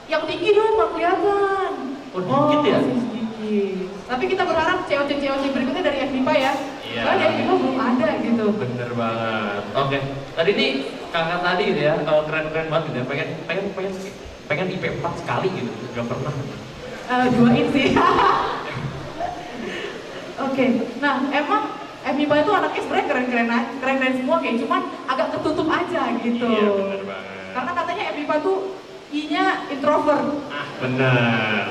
Yang tinggi dong, nggak kelihatan. Oh, dikit ya? masih sedikit. Tapi kita berharap COC berikutnya dari FMIPA ya. Iya. Karena dari FMIPA belum ada gitu. Bener banget. Oke. Tadi nih kakak tadi gitu ya, keren-keren banget gitu ya. Pengen IP 4 sekali gitu, gak pernah. Duain sih. Oke, nah emang FMIPA itu anaknya sebenarnya keren-keren semua kayak cuman agak ketutup aja gitu. Iya, bener banget. Karena katanya FMIPA tuh I-nya introvert. Ah, bener.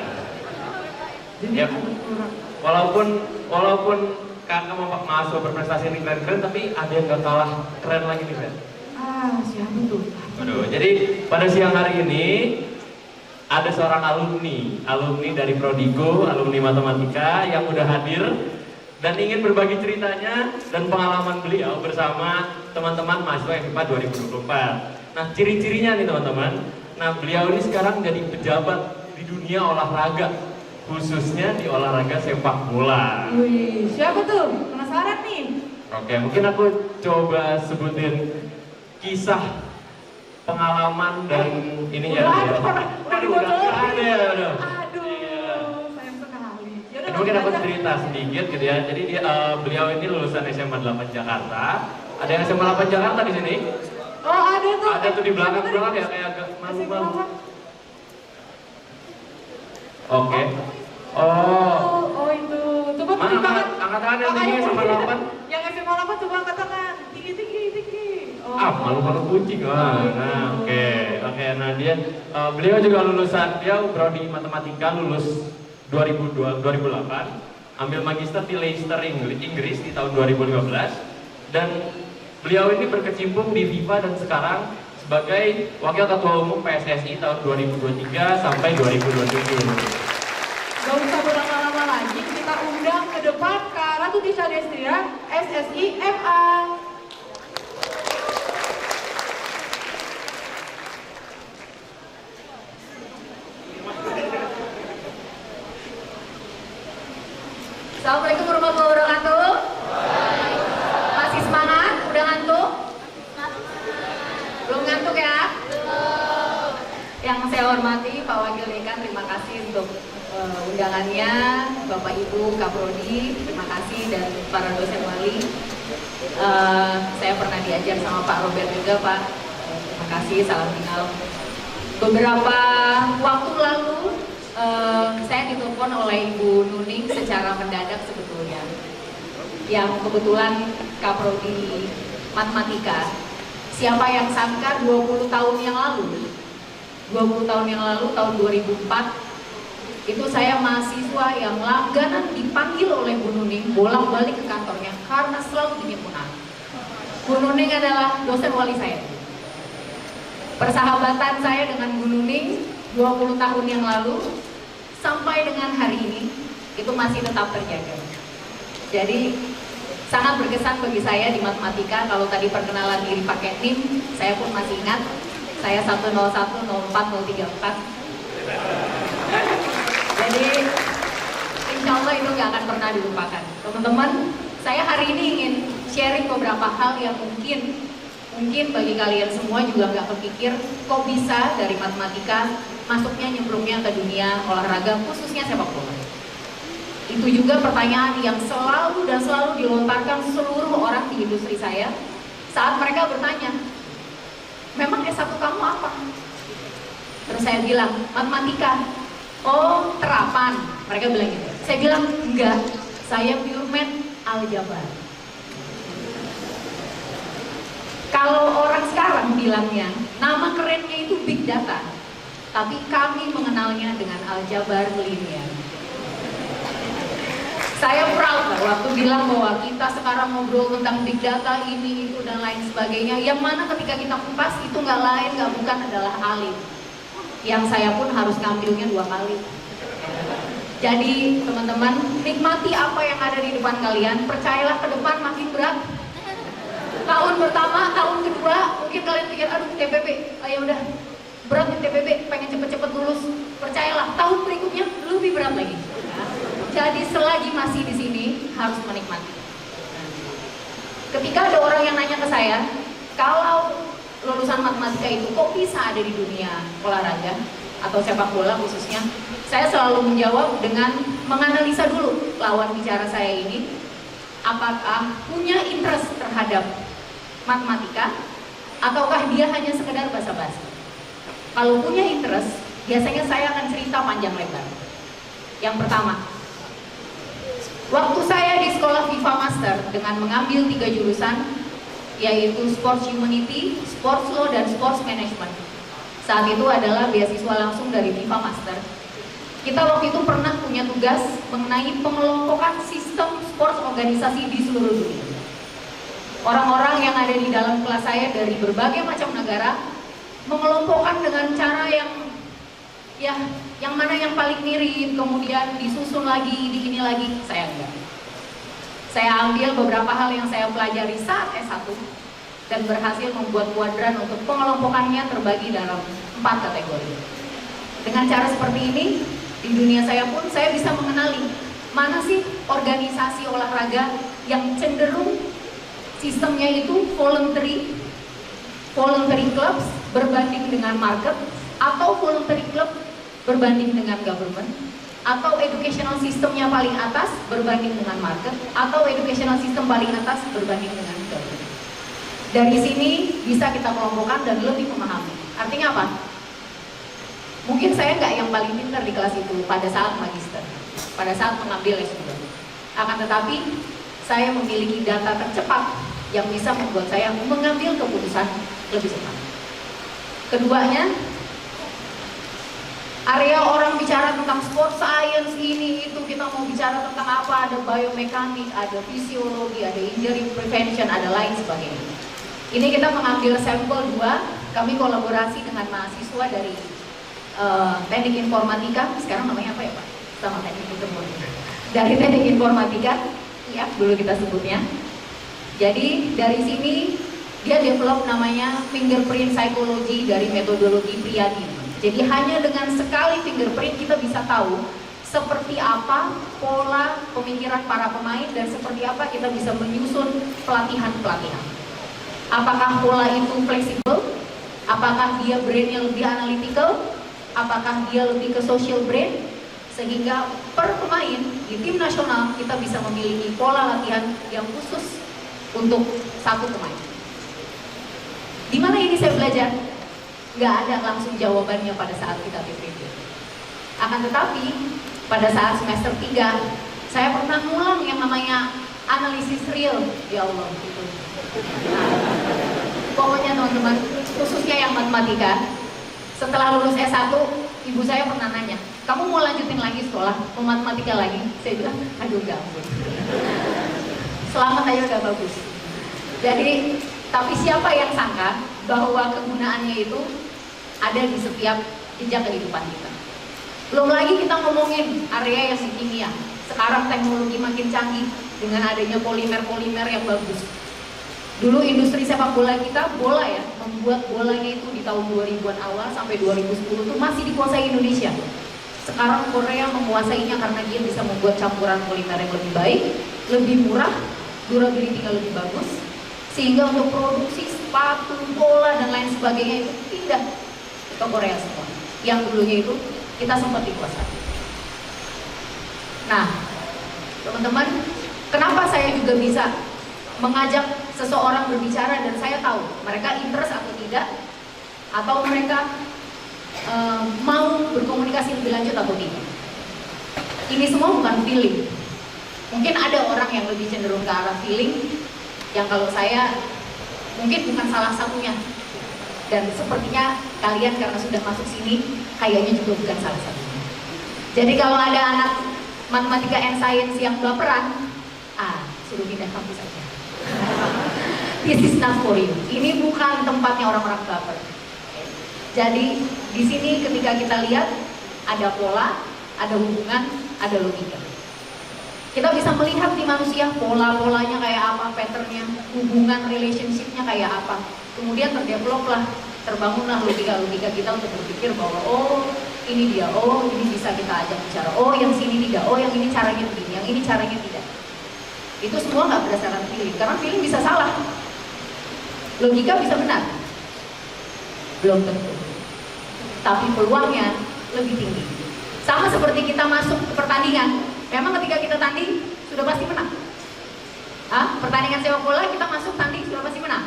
Jadi Ya. agak kurang. Walaupun kakak mau mahasiswa berprestasi ini keren-keren, tapi ada yang gak kalah keren lagi nih, Ben. Siapa tuh? Waduh, jadi pada siang hari ini ada seorang alumni dari Prodigo, alumni matematika yang udah hadir dan ingin berbagi ceritanya dan pengalaman beliau bersama teman-teman mahasiswa FMIPA 2024. Nah, ciri-cirinya nih teman-teman. Nah, beliau ini sekarang jadi pejabat di dunia olahraga, khususnya di olahraga sepak bola. Wih, siapa tuh? Penasaran nih. Oke, mungkin aku coba sebutin kisah pengalaman dan ini ya. Udah dibocorin. Aduh. Aduh, sayang sekali. Yaudah, Jadi mungkin aku lanjut aja. cerita sedikit gitu ya. Jadi beliau ini lulusan SMA 8 Jakarta. Ada yang SMA 8 Jakarta di sini? Oh, ada tuh. Ada tuh di belakang ya, kayak agak malu-malu. Oke. Oh. Itu. Coba Mana, tunjuk tangan. angkat tangan yang Makanya tinggi SMA boleh. 8. Yang SMA 8 coba angkat tangan. Tinggi. Oh. Malu-malu kucing. Nah, oke. Nah, beliau juga dia prodi matematika, lulus 2008, ambil magister di Leicester Inggris di tahun 2015, dan beliau ini berkecimpung di FIFA dan sekarang sebagai Wakil Ketua Umum PSSI tahun 2023 sampai 2027. Gak usah berlama-lama lagi, kita undang ke depan Kak Ratu Tisha Destria, SSI MA. Assalamualaikum warahmatullahi wabarakatuh. Masih semangat? Udah ngantuk? Belum ngantuk ya? Yang saya hormati Pak Wakil Dekan, terima kasih untuk undangannya, Bapak Ibu Kaprodi, terima kasih, dan para dosen wali. Saya pernah diajar sama Pak Robert juga, Pak. Terima kasih, salam kenal. Beberapa waktu lalu saya ditelepon oleh Ibu Nuning secara mendadak sebetulnya, yang kebetulan Kaprodi Matematika. Siapa yang sangka 20 tahun yang lalu, tahun 2004, itu saya mahasiswa yang langganan dipanggil oleh Bu Nuning bolak-balik ke kantornya karena selalu penyempurnaan. Bu Nuning adalah dosen wali saya. Persahabatan saya dengan Bu Nuning 20 tahun yang lalu sampai dengan hari ini itu masih tetap terjaga. Jadi sangat berkesan bagi saya di matematika. Kalau tadi perkenalan diri pakai NIM, saya pun masih ingat. Saya 1010434. Jadi insya Allah itu nggak akan pernah dilupakan. Teman-teman, saya hari ini ingin sharing beberapa hal yang mungkin bagi kalian semua juga nggak kepikir kok bisa dari matematika masuknya nyemplungnya ke dunia olahraga, khususnya sepak bola. Itu juga pertanyaan yang selalu dilontarkan seluruh orang di industri saya saat mereka bertanya, memang S1 kamu apa? Terus saya bilang, matematika. oh terapan, mereka bilang gitu. Saya bilang enggak, saya pure math aljabar. Kalau orang sekarang bilangnya nama kerennya itu big data, tapi kami mengenalnya dengan aljabar linear. Saya proud waktu bilang bahwa kita sekarang ngobrol tentang big data ini, itu, dan lain sebagainya. Yang mana ketika kita kupas itu nggak lain, nggak bukan adalah alim. Yang saya pun harus ngambilnya 2 kali. Jadi teman-teman, nikmati apa yang ada di depan kalian. Percayalah ke depan makin berat. Tahun pertama, tahun kedua, mungkin kalian pikir, aduh TPP, ya udah berat nih TPP, pengen cepet-cepet lulus. Percayalah, tahun berikutnya lebih berat lagi. Jadi selagi masih di sini harus menikmati. Ketika ada orang yang nanya ke saya, kalau lulusan matematika itu kok bisa ada di dunia olahraga atau sepak bola khususnya, saya selalu menjawab dengan menganalisa dulu lawan bicara saya ini, apakah punya interest terhadap matematika ataukah dia hanya sekedar basa-basi. Kalau punya interest, biasanya saya akan cerita panjang lebar. Yang pertama, waktu saya di sekolah FIFA Master dengan mengambil 3 jurusan, yaitu Sports Humanity, Sports Law, dan Sports Management. Saat itu adalah beasiswa langsung dari FIFA Master. Kita waktu itu pernah punya tugas mengenai pengelompokan sistem sports organisasi di seluruh dunia. Orang-orang yang ada di dalam kelas saya dari berbagai macam negara mengelompokkan dengan cara yang mana yang paling mirip, kemudian disusun lagi, ini lagi. Saya enggak. Saya ambil beberapa hal yang saya pelajari saat S1 dan berhasil membuat kuadran untuk pengelompokannya terbagi dalam 4 kategori. Dengan cara seperti ini, di dunia saya pun saya bisa mengenali mana sih organisasi olahraga yang cenderung sistemnya itu voluntary clubs berbanding dengan market, atau voluntary club berbanding dengan government, atau educational sistemnya paling atas berbanding dengan market, atau educational system paling atas berbanding dengan government. Dari sini bisa kita kelompokkan dan lebih memahami. Artinya apa? Mungkin saya nggak yang paling pintar di kelas itu pada saat magister, pada saat mengambil S2. Akan tetapi saya memiliki data tercepat yang bisa membuat saya mengambil keputusan lebih cepat. Keduanya, area orang bicara tentang sport science ini itu, kita mau bicara tentang apa, ada biomekanik, ada fisiologi, ada injury prevention, ada lain sebagainya. Ini kita mengambil sampel 2, kami kolaborasi dengan mahasiswa dari teknik informatika, sekarang namanya apa ya Pak? Sama teknik informatika. Dari teknik informatika, ya dulu kita sebutnya. Jadi dari sini dia develop namanya fingerprint psychology dari metodologi Priyadi. Jadi hanya dengan sekali fingerprint kita bisa tahu seperti apa pola pemikiran para pemain dan seperti apa kita bisa menyusun pelatihan-pelatihan. Apakah pola itu fleksibel? Apakah dia brainnya lebih analytical? Apakah dia lebih ke social brain? Sehingga per pemain di tim nasional kita bisa memiliki pola latihan yang khusus untuk satu pemain. Di mana ini saya belajar? Nggak ada langsung jawabannya pada saat kita PPP. Akan tetapi pada saat semester 3 saya pernah ngulang yang namanya analisis real. Ya Allah itu. Nah, pokoknya teman-teman, khususnya yang matematika, setelah lulus S1 ibu saya pernah nanya, kamu mau lanjutin lagi sekolah, mau matematika lagi? Saya bilang, aduh enggak, selamat aja udah bagus. Jadi, tapi siapa yang sangka bahwa kegunaannya itu ada di setiap jenjang kehidupan kita. Belum lagi kita ngomongin area yang kimia. Sekarang teknologi makin canggih dengan adanya polimer-polimer yang bagus. Dulu industri sepak bola kita, bola ya, membuat bolanya itu di tahun 2000-an awal sampai 2010 itu masih dikuasai Indonesia. Sekarang Korea menguasainya karena dia bisa membuat campuran polimer yang lebih baik, lebih murah, durability-nya lebih bagus, sehingga untuk produksi sepatu, bola, dan lain sebagainya itu pindah ke Korea semua. Yang dulunya itu kita sempat dikuasai. Nah, teman-teman, kenapa saya juga bisa mengajak seseorang berbicara dan saya tahu mereka interest atau tidak, atau mereka mau berkomunikasi lebih lanjut atau tidak. Ini semua bukan feeling. Mungkin ada orang yang lebih cenderung ke arah feeling, yang kalau saya mungkin bukan salah satunya. Dan sepertinya kalian karena sudah masuk sini, kayaknya juga bukan salah satunya. Jadi kalau ada anak matematika and science yang baperan, suruh pindah kampus saja. This is not for you. Ini bukan tempatnya orang-orang baper. Jadi di sini ketika kita lihat ada pola, ada hubungan, ada logika. Kita bisa melihat di manusia pola-polanya kayak apa, patternnya, hubungan, relationshipnya kayak apa. Kemudian terbangunlah logika-logika kita untuk berpikir bahwa oh ini dia, oh ini bisa kita ajak bicara, oh yang sini tidak, oh yang ini caranya begini, yang ini caranya tidak. Itu semua nggak berdasarkan feeling, karena feeling bisa salah. Logika bisa benar, belum tentu. Tapi peluangnya lebih tinggi. Sama seperti kita masuk ke pertandingan, memang ketika kita tanding sudah pasti menang. Pertandingan sepak bola kita masuk tanding sudah pasti menang?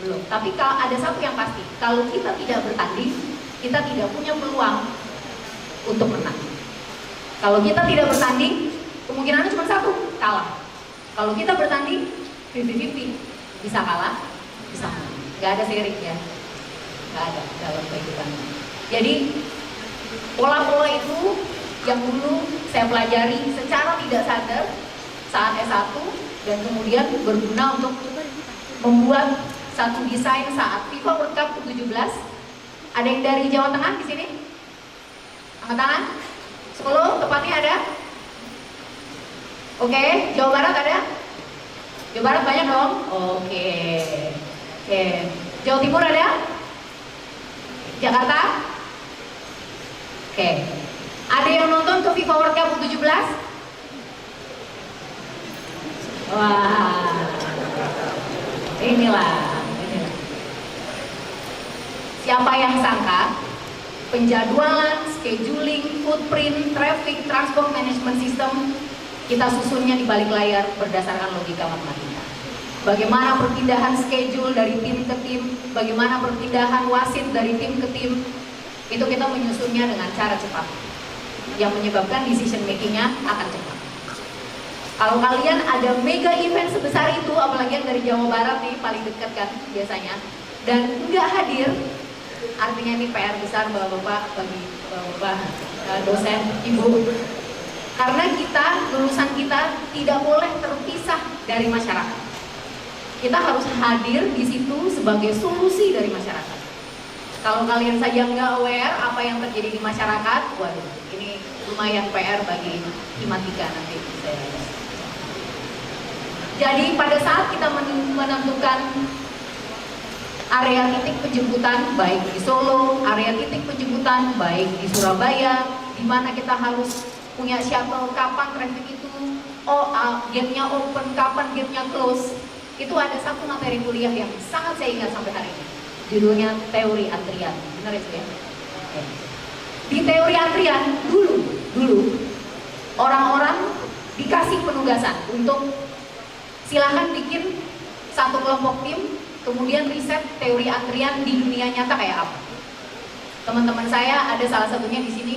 Belum. Tapi kalau ada satu yang pasti, kalau kita tidak bertanding, kita tidak punya peluang untuk menang. Kalau kita tidak bertanding, kemungkinannya cuma satu, kalah. Kalau kita bertanding, 50-50, bisa kalah, bisa menang. Gak ada seri ya, gak ada dalam kehidupan. Jadi pola-pola itu yang dulu saya pelajari secara tidak sadar saat S1 dan kemudian berguna untuk membuat satu desain saat FIFA World Cup ke-17. Ada yang dari Jawa Tengah di sini? Angkat tangan. 10, tepatnya ada? Oke, Jawa Barat ada? Jawa Barat banyak dong? Oke. Jawa Timur ada? Jakarta? Oke. Ada yang nonton ke FIFA World Cup U17? Wah. Inilah. Siapa yang sangka penjadwalan, scheduling, footprint, traffic, transport management system kita susunnya di balik layar berdasarkan logika matematika. Bagaimana perpindahan schedule dari tim ke tim, bagaimana perpindahan wasit dari tim ke tim, itu kita menyusunnya dengan cara cepat, yang menyebabkan decision makingnya akan cepat. Kalau kalian ada mega event sebesar itu, apalagi yang dari Jawa Barat nih paling dekat kan biasanya, dan nggak hadir, artinya ini PR besar bapak-bapak, bagi bapak dosen, ibu. Karena kita, lulusan kita tidak boleh terpisah dari masyarakat. Kita harus hadir di situ sebagai solusi dari masyarakat. Kalau kalian saja nggak aware apa yang terjadi di masyarakat, waduh, ini lumayan PR bagi himatika nanti. Jadi pada saat kita menentukan area titik penjemputan, baik di Solo, area titik penjemputan, baik di Surabaya, di mana kita harus punya shuttle, kapan traffic itu, gate-nya open, kapan gate-nya close, itu ada satu materi kuliah yang sangat saya ingat sampai hari ini. Judulnya teori antrian, benar ya? Di teori antrian dulu orang-orang dikasih penugasan untuk silahkan bikin satu kelompok tim, kemudian riset teori antrian di dunia nyata kayak apa. Teman-teman saya ada salah satunya di sini,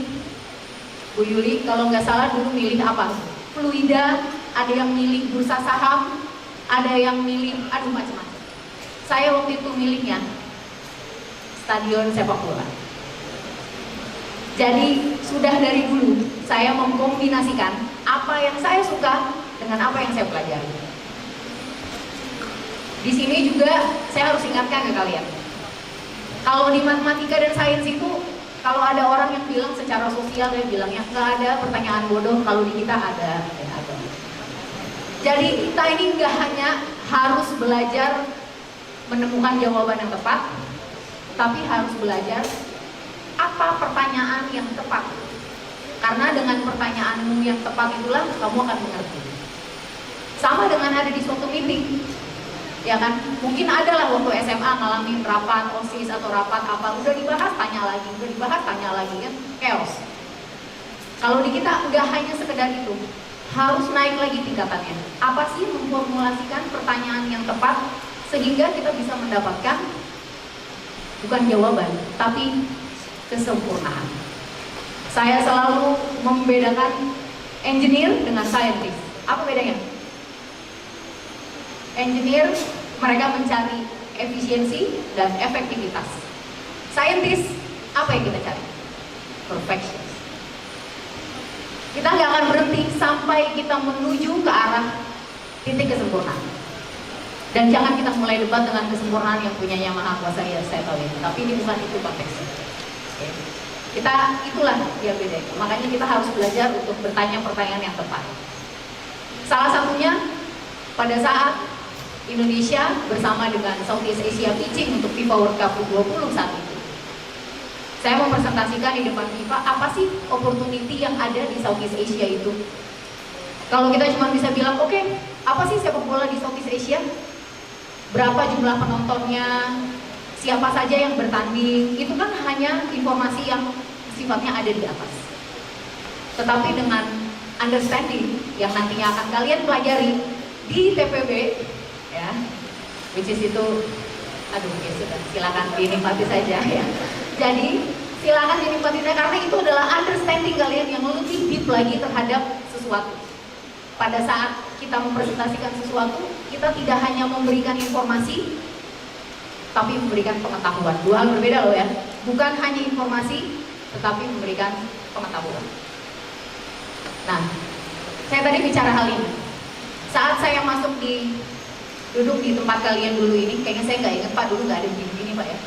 Bu Yuli, kalau nggak salah dulu milih apa? Fluida, ada yang milih bursa saham, ada yang milih, macam-macam. Saya waktu itu milihnya stadion sepak bola. Jadi sudah dari dulu saya mengkombinasikan apa yang saya suka dengan apa yang saya pelajari. Di sini juga saya harus ingatkan ke kalian, kalau di matematika dan sains itu, kalau ada orang yang bilang secara sosial, dia bilangnya nggak ada pertanyaan bodoh, kalau di kita ada. Jadi kita ini nggak hanya harus belajar menemukan jawaban yang tepat, tapi harus belajar apa pertanyaan yang tepat. Karena dengan pertanyaanmu yang tepat itulah kamu akan mengerti. Sama dengan ada di suatu meeting, ya kan? Mungkin adalah waktu SMA ngalamin rapat OSIS atau rapat apa, udah dibahas tanya lagi, udah dibahas tanya lagi, kan chaos. Kalau di kita nggak hanya sekedar itu, harus naik lagi tingkatannya. Apa sih memformulasikan pertanyaan yang tepat sehingga kita bisa mendapatkan bukan jawaban, tapi kesempurnaan. Saya selalu membedakan engineer dengan scientist. Apa bedanya? Engineer, mereka mencari efisiensi dan efektivitas. Scientist, apa yang kita cari? Perfection. Kita nggak akan berhenti sampai kita menuju ke arah titik kesempurnaan. Dan jangan kita mulai debat dengan kesempurnaan yang punyanya Maha Kuasa, ya saya tahu ya. Tapi ini bukan itu konteksnya. Oke. Kita itulah yang beda. Makanya kita harus belajar untuk bertanya pertanyaan yang tepat. Salah satunya pada saat Indonesia bersama dengan Southeast Asia pitching untuk FIFA World Cup U20 saat itu. Saya mempresentasikan di depan FIFA apa sih opportunity yang ada di Southeast Asia itu. Kalau kita cuma bisa bilang, oke, apa sih sepak bola di Southeast Asia? Berapa jumlah penontonnya? Siapa saja yang bertanding? Itu kan hanya informasi yang sifatnya ada di atas. Tetapi dengan understanding yang nantinya akan kalian pelajari di TPB, ya, which is itu, aduh ya sudah, silakan dinikmati saja ya. Jadi silakan dinikmati saja karena itu adalah understanding kalian yang lebih deep lagi terhadap sesuatu. Pada saat kita mempresentasikan sesuatu, kita tidak hanya memberikan informasi, tapi memberikan pengetahuan. Dua hal berbeda loh ya. Bukan hanya informasi, tetapi memberikan pengetahuan. Nah, saya tadi bicara hal ini. Saat saya masuk duduk di tempat kalian dulu ini, kayaknya saya nggak ingat Pak, dulu nggak ada begini Pak ya.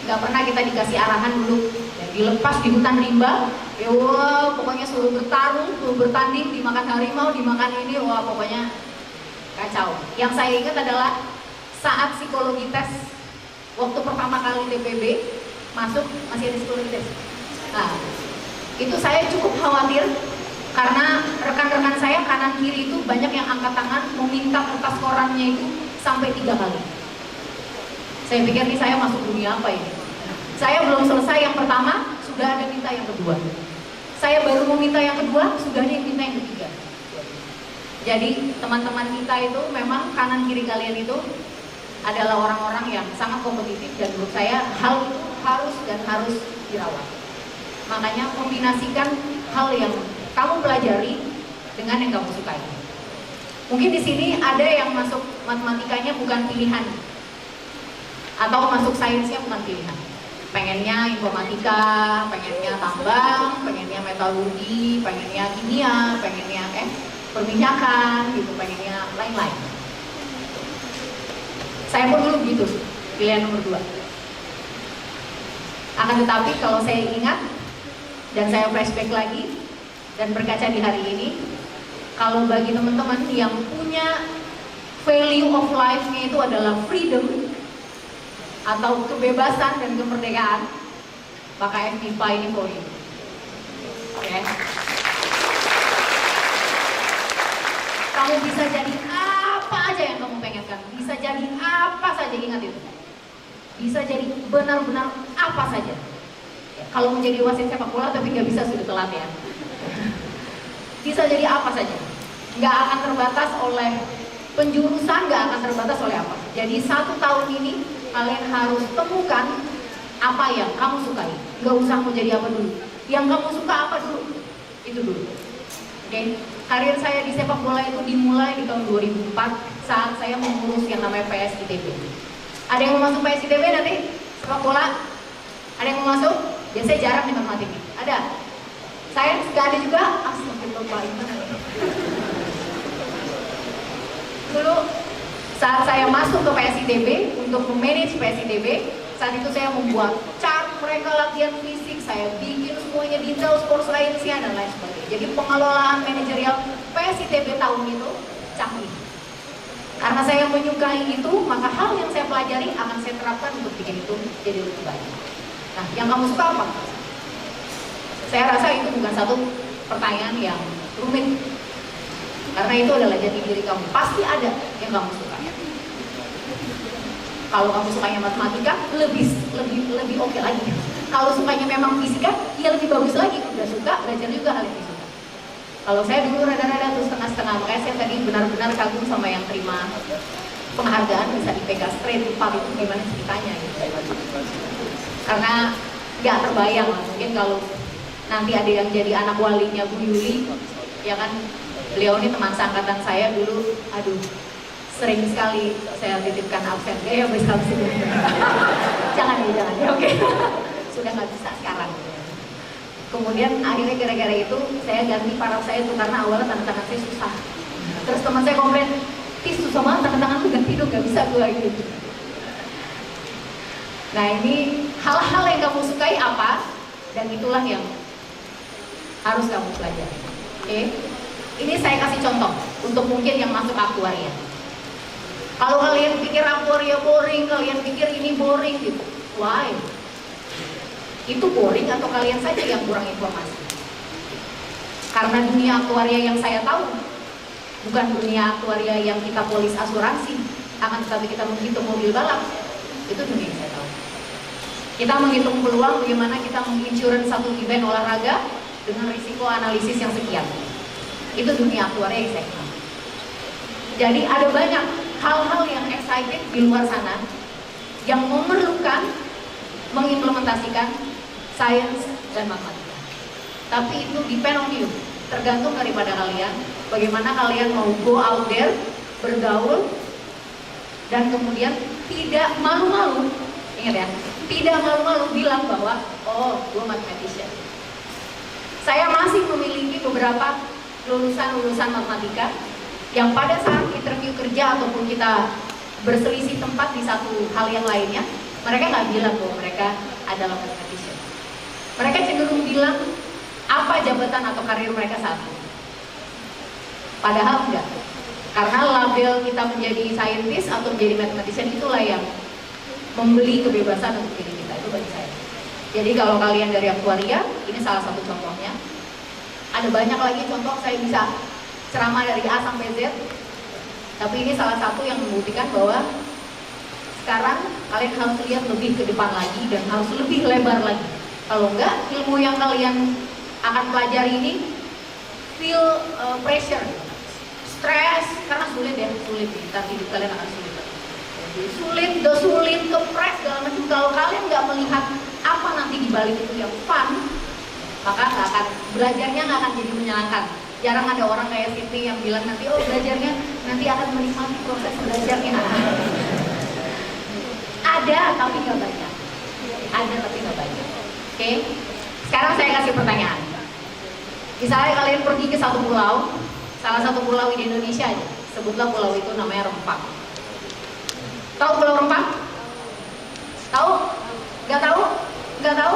Nggak pernah kita dikasih arahan dulu. Ya, dilepas di hutan rimba, ya wah, pokoknya suruh bertarung, suruh bertanding, dimakan harimau, dimakan ini, wah pokoknya kacau. Yang saya ingat adalah saat psikologi tes, waktu pertama kali TPB masuk, masih ada psikologi tes. Nah, itu saya cukup khawatir karena rekan-rekan saya kanan kiri itu banyak yang angkat tangan meminta kertas korannya itu sampai 3 kali. Saya pikir nih saya masuk dunia apa ini? Saya belum selesai yang pertama, sudah ada minta yang kedua. Saya baru mau minta yang kedua, sudah ada yang minta yang ketiga. Jadi teman-teman kita itu memang kanan kiri kalian itu adalah orang-orang yang sangat kompetitif dan menurut saya hal itu harus dirawat. Makanya kombinasikan hal yang kamu pelajari dengan yang kamu sukai. Mungkin di sini ada yang masuk matematikanya bukan pilihan, atau masuk sainsnya bukan pilihan. Pengennya informatika, pengennya tambang, pengennya metalurgi, pengennya kimia, pengennya perminyakan, gitu, pengennya lain-lain. Saya pun dulu gitu, pilihan nomor 2. Akan tetapi kalau saya ingat dan saya flashback lagi dan berkaca di hari ini, kalau bagi teman-teman yang punya value of life-nya itu adalah freedom atau kebebasan dan kemerdekaan, maka FIPA ini for you. Oke. Kamu bisa jadi apa aja yang kamu pengenkan, bisa jadi apa saja, ingat itu. Bisa jadi benar-benar apa saja. Ya, kalau menjadi wasit sepak bola tapi nggak bisa sudah telat ya. Bisa jadi apa saja. Nggak akan terbatas oleh penjurusan, nggak akan terbatas oleh apa. Jadi 1 tahun ini kalian harus temukan apa yang kamu sukai. Nggak usah mau jadi apa dulu. Yang kamu suka apa dulu, itu dulu. Oke. Karir saya di sepak bola itu dimulai di tahun 2004 saat saya mengurus yang namanya PSITB. Ada yang mau masuk PSITB nanti sepak bola? Ada yang mau masuk? Biasanya jarang di matematik. Ada? Saya nggak ada juga. Astagfirullah. Dulu saat saya masuk ke PSITB untuk memanage PSITB, saat itu saya membuat chart mereka latihan fisik, saya bikin semuanya detail sport science-nya dan lain sebagainya. Jadi pengelolaan manajerial PSITB tahun itu canggih. Karena saya menyukai itu, maka hal yang saya pelajari akan saya terapkan untuk bikin itu jadi lebih baik. Nah, yang kamu suka apa? Saya rasa itu bukan satu pertanyaan yang rumit. Karena itu adalah jati diri kamu. Pasti ada yang kamu suka. Kalau kamu sukanya matematika, lebih oke lagi. Kalau sukanya memang fisika, ya lebih bagus lagi. Udah suka, belajar juga hal yang disuka. Kalau saya dulu rada-rada tuh setengah-setengah, makanya saya tadi benar-benar kagum sama yang terima penghargaan bisa IPK straight 4 itu gimana ceritanya gitu. Karena nggak terbayang lah. Mungkin kalau nanti ada yang jadi anak walinya Bu Yuli, ya kan, beliau ini teman seangkatan saya dulu, aduh sering sekali saya titipkan absen, ya bisa jangan ya, oke. Sudah nggak bisa sekarang. Kemudian akhirnya gara-gara itu saya ganti paraf saya itu karena awalnya tanda tangan saya susah. Terus teman saya komplain, "Tis, susah banget tanda tangan lu, ganti dong, nggak bisa gue gitu." Nah ini hal-hal yang kamu sukai apa, dan itulah yang harus kamu pelajari. Oke? Ini saya kasih contoh untuk mungkin yang masuk aktuaria. Kalau kalian pikir aktuaria boring, kalian pikir ini boring gitu, why? Itu boring atau kalian saja yang kurang informasi? Karena dunia aktuaria yang saya tahu bukan dunia aktuaria yang kita polis asuransi, akan tetapi kita menghitung mobil balap. Itu dunia yang saya tahu. Kita menghitung peluang bagaimana kita menginsurance satu event olahraga dengan risiko analisis yang sekian. Itu dunia aktuaria yang saya tahu. Jadi ada banyak hal-hal yang excited di luar sana yang memerlukan mengimplementasikan sains dan matematika. Tapi itu depend on you, tergantung daripada kalian, bagaimana kalian mau go out there, bergaul, dan kemudian tidak malu-malu, ingat ya, tidak malu-malu bilang bahwa, oh, gue mathematician. Saya masih memiliki beberapa lulusan-lulusan matematika yang pada saat interview kerja ataupun kita berselisih tempat di satu hal yang lainnya, mereka nggak bilang bahwa mereka adalah mathematician. Mereka cenderung bilang apa jabatan atau karir mereka saat ini. Padahal enggak. Karena label kita menjadi scientist atau menjadi mathematician itulah yang membeli kebebasan untuk diri kita, itu bagi saya. Jadi kalau kalian dari aktuaria, ini salah satu contohnya. Ada banyak lagi contoh, saya bisa ceramah dari A sampai Z. Tapi ini salah satu yang membuktikan bahwa sekarang kalian harus lihat lebih ke depan lagi dan harus lebih lebar lagi. Kalau enggak, ilmu yang kalian akan pelajari ini feel pressure, stress, karena sulit ya, sulit nih, ntar hidup kalian akan sulit. Sulit, kepres, segala macam. Kalau kalian nggak melihat apa nanti di balik itu yang fun, maka nggak akan, belajarnya nggak akan jadi menyenangkan. Jarang ada orang kayak Siti yang bilang nanti, oh belajarnya nanti akan menikmati proses belajarnya. Ada tapi nggak banyak. Ada tapi nggak banyak. Oke? Sekarang saya kasih pertanyaan. Misalnya kalian pergi ke satu pulau, salah satu pulau di Indonesia aja. Sebutlah pulau itu namanya Rempang. Tahu Pulau Rempang? Tahu? Nggak tahu? Nggak tahu?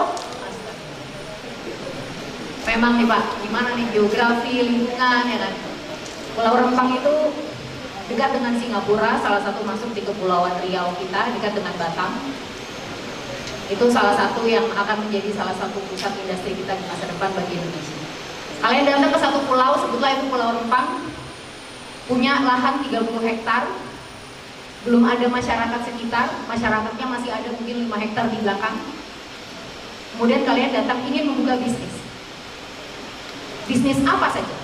Memang nih Pak, gimana nih geografi, lingkungan ya kan? Pulau Rempang itu dekat dengan Singapura, salah satu masuk di Kepulauan Riau kita, dekat dengan Batam. Itu salah satu yang akan menjadi salah satu pusat industri kita di masa depan bagi Indonesia. Kalian datang ke satu pulau, sebutlah itu Pulau Rempang, punya lahan 30 hektar, belum ada masyarakat sekitar, masyarakatnya masih ada mungkin 5 hektar di belakang. Kemudian kalian datang ingin membuka bisnis. Bisnis apa saja?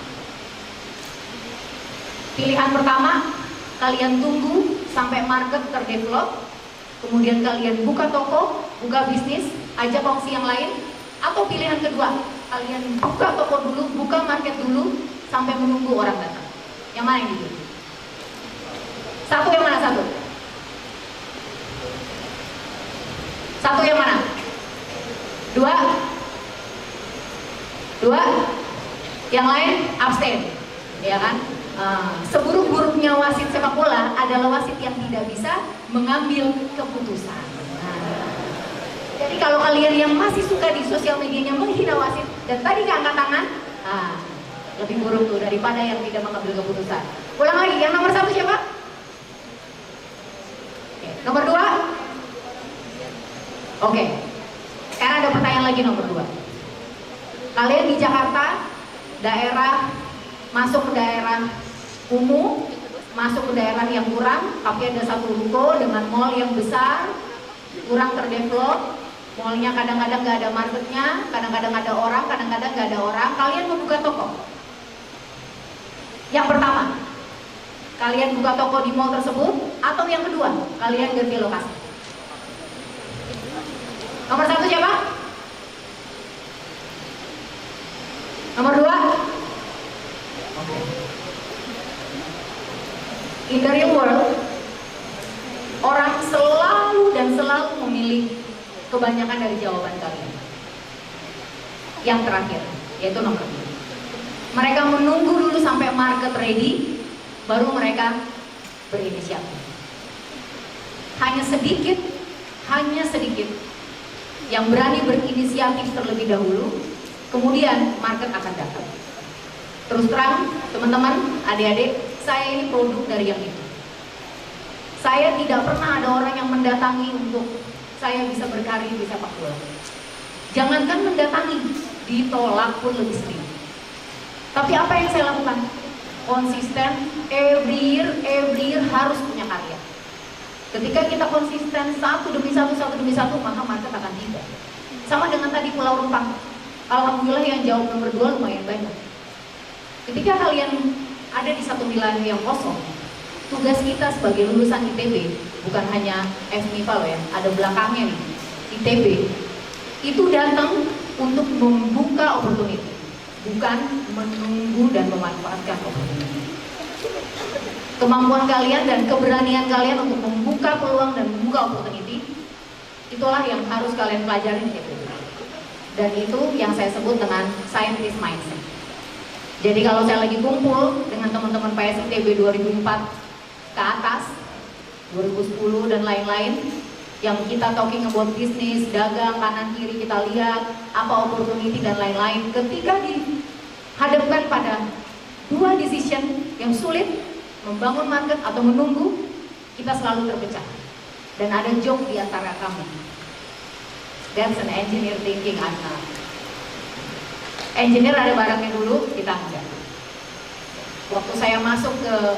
Pilihan pertama, kalian tunggu sampai market terdevelop, kemudian kalian buka toko, buka bisnis, ajak kongsi yang lain. Atau pilihan kedua, kalian buka toko dulu, buka market dulu, sampai menunggu orang datang. Yang mana yang dipilih? Satu yang mana satu? Satu yang mana? Dua? Dua? Yang lain abstain, ya kan? Seburuk-buruknya wasit sepak bola adalah wasit yang tidak bisa mengambil keputusan. Jadi kalau kalian yang masih suka di sosial medianya menghina wasit dan tadi nggak angkat tangan, lebih buruk tuh daripada yang tidak mengambil keputusan. Ulang lagi, yang nomor satu siapa? Oke. Nomor dua? Oke. Sekarang ada pertanyaan lagi nomor dua. Kalian di Jakarta, daerah, masuk ke daerah kumuh, masuk ke daerah yang kurang, tapi ada satu ruko dengan mall yang besar, kurang terdevelop, mallnya kadang-kadang nggak ada marketnya, kadang-kadang ada orang, kadang-kadang nggak ada orang. Kalian membuka toko. Yang pertama, kalian buka toko di mall tersebut, atau yang kedua, kalian ganti lokasi. Nomor satu siapa? In the real world, orang selalu dan selalu memilih kebanyakan dari jawaban kalian. Yang terakhir, yaitu nomor 2. Mereka menunggu dulu sampai market ready, baru mereka berinisiatif. Hanya sedikit yang berani berinisiatif terlebih dahulu, kemudian market akan datang. Terus terang, teman-teman, adik-adik, saya ini produk dari yang itu. Saya tidak pernah ada orang yang mendatangi untuk saya bisa berkarir di sepak bola. Jangankan mendatangi, ditolak pun lebih sering. Tapi apa yang saya lakukan? Konsisten, every year harus punya karya. Ketika kita konsisten satu demi satu, maka market akan tiba. Sama dengan tadi Pulau Rempang. Alhamdulillah yang jawab nomor 2 lumayan banyak. Ketika kalian ada di satu wilayah yang kosong, tugas kita sebagai lulusan ITB, bukan hanya FMIPA loh ya, ada belakangnya nih, ITB, itu datang untuk membuka opportunity, bukan menunggu dan memanfaatkan opportunity. Kemampuan kalian dan keberanian kalian untuk membuka peluang dan membuka opportunity, itulah yang harus kalian pelajari di ITB. Dan itu yang saya sebut dengan scientist mindset. Jadi kalau saya lagi kumpul dengan teman-teman PSITB 2004 ke atas, 2010 dan lain-lain, yang kita talking about bisnis, dagang, kanan kiri kita lihat, apa opportunity dan lain-lain, ketika dihadapkan pada 2 decision yang sulit, membangun market atau menunggu, kita selalu terpecah. Dan ada joke di antara kami. That's an engineer thinking, Anna. Engineer ada barangnya dulu, kita enggak. Waktu saya masuk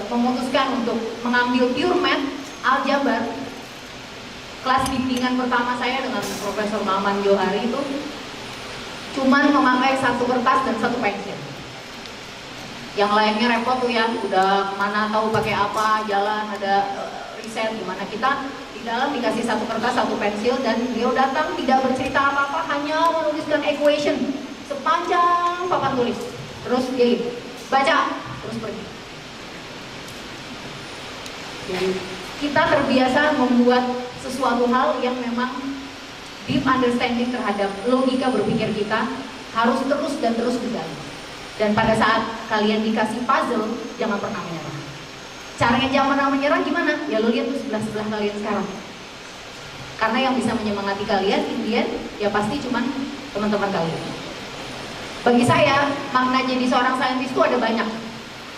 memutuskan untuk mengambil pure math, aljabar, kelas bimbingan pertama saya dengan Profesor Maman Johari itu cuman memakai 1 kertas dan 1 pensil. Yang lainnya repot tuh ya, udah kemana tahu pakai apa, jalan ada riset gimana. Kita di dalam dikasih 1 kertas, 1 pensil, dan beliau datang tidak bercerita apa-apa, hanya menuliskan equation sepanjang papan tulis. Terus dia baca, terus pergi. Jadi kita terbiasa membuat sesuatu hal yang memang deep understanding terhadap logika berpikir kita harus terus dan terus berjalan. Dan pada saat kalian dikasih puzzle, jangan pernah menyerah. Caranya jangan pernah menyerah gimana? Ya lo lihat tuh sebelah-sebelah kalian sekarang. Karena yang bisa menyemangati kalian, Indian, ya pasti cuman teman-teman kalian. Bagi saya, makna jadi seorang saintis itu ada banyak.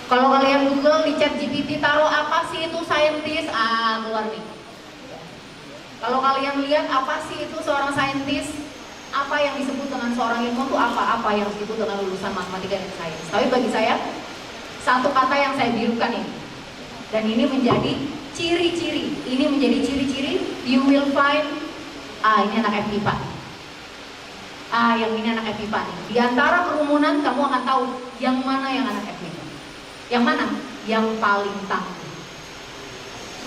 Kalau kalian Google di ChatGPT taruh apa sih itu saintis, keluar nih. Kalau kalian lihat apa sih itu seorang saintis, apa yang disebut dengan seorang ilmuwan itu apa yang disebut dengan lulusan matematika dan sains. Tapi bagi saya, satu kata yang saya birukan ini, dan ini menjadi ciri-ciri, you will find, ini anak FIPA. Yang ini anak FIPA nih. Di antara kerumunan kamu akan tahu yang mana yang anak FIPA. Yang mana? Yang paling tangguh.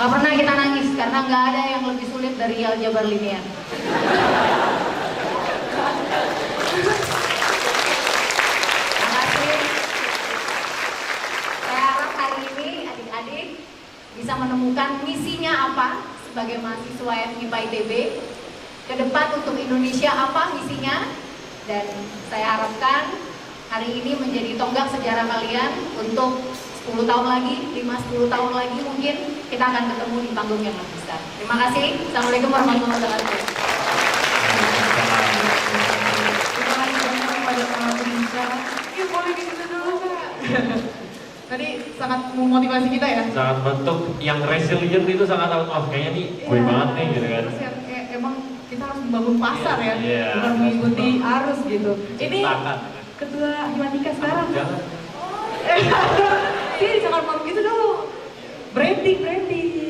Gak pernah kita nangis karena gak ada yang lebih sulit dari aljabar linear. Terima kasih. Saya harap hari ini adik-adik bisa menemukan misinya apa sebagai mahasiswa FMIPA ITB. Ke depan untuk Indonesia apa misinya, dan saya harapkan hari ini menjadi tonggak sejarah kalian untuk 10 tahun lagi, 5-10 tahun lagi mungkin kita akan ketemu di panggung yang lebih besar. Terima kasih. Assalamualaikum warahmatullahi wabarakatuh. Terima kasih banyak kepada para pembicara. Ini boleh gitu dulu Kak. Tadi sangat memotivasi kita ya. Sangat bentuk yang resilient itu sangat out kayaknya nih gue banget nih gitu kan. Terus ya, kayak emang kita harus membangun pasar ya, Iya, bukan mengikuti arus gitu. Ini Ciptakan. ketua Himatika sekarang. Jangan. Ini jangan ngomong gitu dulu. Branding.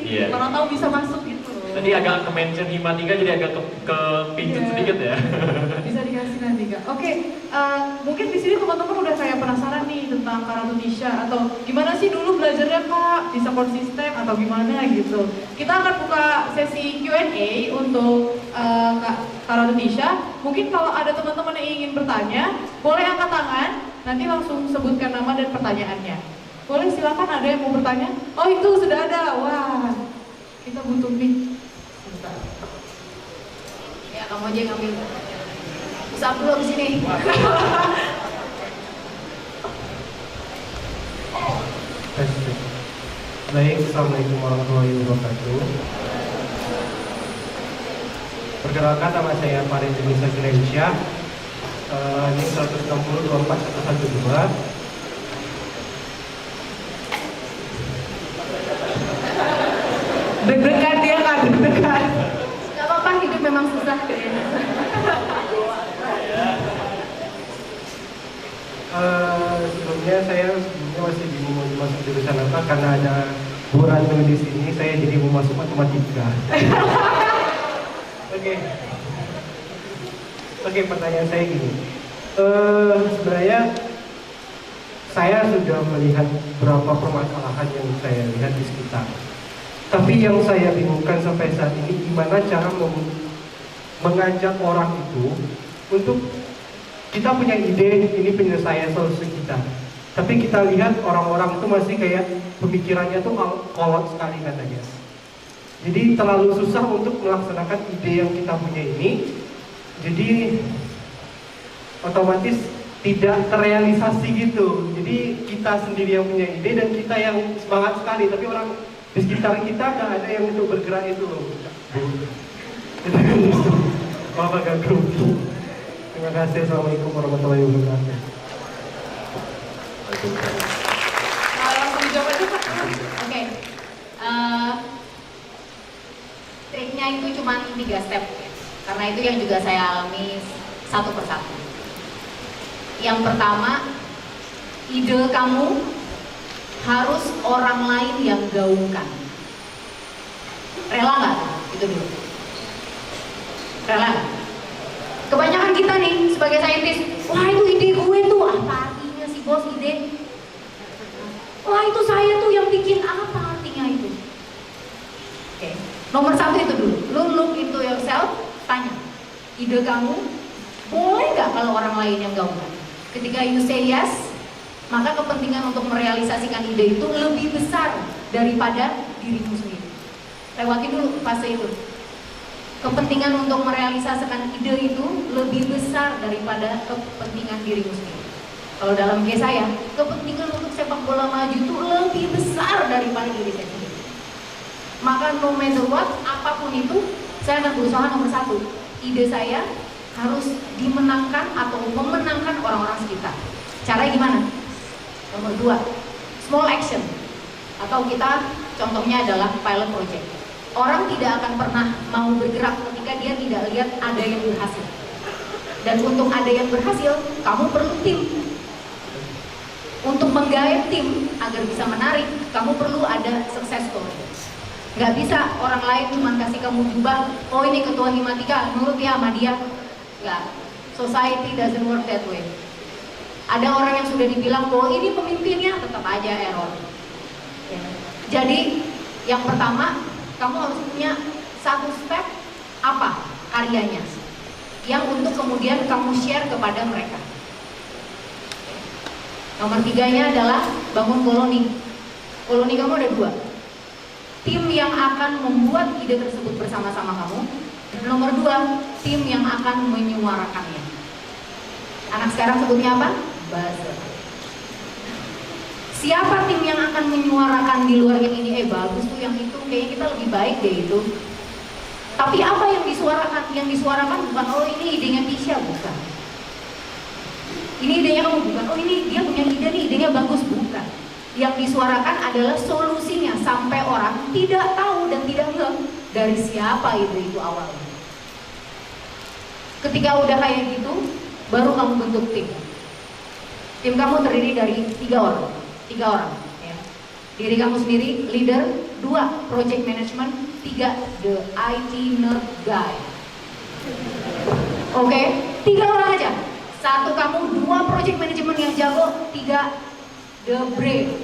Iya. Orang tahu bisa masuk gitu. Tadi agak ke-mention Himatika jadi agak kepincut Iya. sedikit ya. Bisa dikasih nanti Kak. Oke, mungkin di sini teman-teman udah kayak penasaran nih tentang Karatunisha atau gimana sih dulu belajarnya Kak, bisa konsisten atau gimana gitu. Kita akan buka sesi Q&A untuk Kak Karatunisha. Mungkin kalau ada teman-teman yang ingin bertanya, boleh angkat tangan. Nanti langsung sebutkan nama dan pertanyaannya. Boleh silakan, ada yang mau bertanya? Oh itu sudah ada, wah kita butuh mic. Ya kamu aja yang ngambil. Usap dulu di sini. Baik, Assalamualaikum warahmatullahi wabarakatuh. Perkenalkan, nama saya Farid Indonesia Girensyah. Ini 160-24-112. Deg-degan dia kan, deg-degan. Gak apa-apa, hidup memang susah kayaknya. Sebelumnya saya masih bingung mau masuk jurusan apa karena ada Bu Ranu di sini. Saya jadi mau masuk matematika. Oke, pertanyaan saya gini. Sebenarnya saya sudah melihat beberapa permasalahan yang saya lihat di sekitar. Tapi yang saya bingungkan sampai saat ini, gimana cara mengajak orang itu untuk kita punya ide ini penyelesaian solusi kita. Tapi kita lihat orang-orang itu masih kayak pemikirannya tuh kolot sekali katanya. Jadi terlalu susah untuk melaksanakan ide yang kita punya ini. Jadi otomatis tidak terrealisasi gitu. Jadi kita sendiri yang punya ide dan kita yang semangat sekali, tapi orang di sekitar kita nggak ada yang untuk bergerak itu loh. Bapak gak grogi. Terima kasih. Assalamualaikum warahmatullahi wabarakatuh. Langsung jawab aja Pak. Oke. Triknya itu cuma 3 step. Karena itu yang juga saya alami satu persatu. Yang pertama, ide kamu harus orang lain yang gaungkan. Rela nggak? Itu dulu. Rela nggak? Kebanyakan kita nih sebagai saintis, wah itu ide gue tuh, apa artinya sih bos ide? Wah itu saya tuh yang bikin, apa artinya itu? Oke. Nomor 1 itu dulu, lu look into yourself, tanya, ide kamu boleh nggak kalau orang lain yang gaungkan? Ketika you say yes, maka kepentingan untuk merealisasikan ide itu lebih besar daripada dirimu sendiri. Lewati dulu fase itu. Kepentingan untuk merealisasikan ide itu lebih besar daripada kepentingan dirimu sendiri. Kalau dalam case saya, kepentingan untuk sepak bola maju itu lebih besar daripada diri saya sendiri. Maka no matter what, apapun itu, saya akan berusaha nomor 1. Ide saya harus dimenangkan atau memenangkan orang-orang sekitar. Caranya gimana? Nomor 2, small action. Atau kita, contohnya adalah pilot project. Orang tidak akan pernah mau bergerak ketika dia tidak lihat ada yang berhasil. Dan untuk ada yang berhasil, kamu perlu tim. Untuk menggait tim agar bisa menarik, kamu perlu ada success story. Nggak bisa orang lain cuma kasih kamu jubah, oh ini ketua Himatika, nurut ya sama dia. Nggak, society doesn't work that way. Ada orang yang sudah dibilang bahwa ini pemimpinnya, tetap aja error. Jadi yang pertama, kamu harus punya 1 step apa karyanya yang untuk kemudian kamu share kepada mereka. Nomor 3-nya adalah bangun koloni. Koloni kamu ada 2. Tim yang akan membuat ide tersebut bersama-sama kamu. Dan nomor 2, tim yang akan menyuarakannya. Anak sekarang sebutnya apa? Buzzer. Siapa tim yang akan menyuarakan di luar yang ini? Bagus tuh yang itu, kayaknya kita lebih baik deh itu. Tapi apa yang disuarakan? Yang disuarakan bukan, oh ini idenya Tisha, bukan. Ini idenya kamu, bukan. Oh ini dia punya ide nih, idenya bagus, bukan. Yang disuarakan adalah solusinya sampai orang tidak tahu dan tidak ngeh dari siapa itu awalnya. Ketika udah kayak gitu, baru kamu bentuk tim. Tim kamu terdiri dari 3 orang. 3 orang ya. Diri kamu sendiri, leader. 2, project management. 3, the IT nerd guy. Oke, 3 orang aja. 1 kamu, 2 project management yang jago. 3, the brain.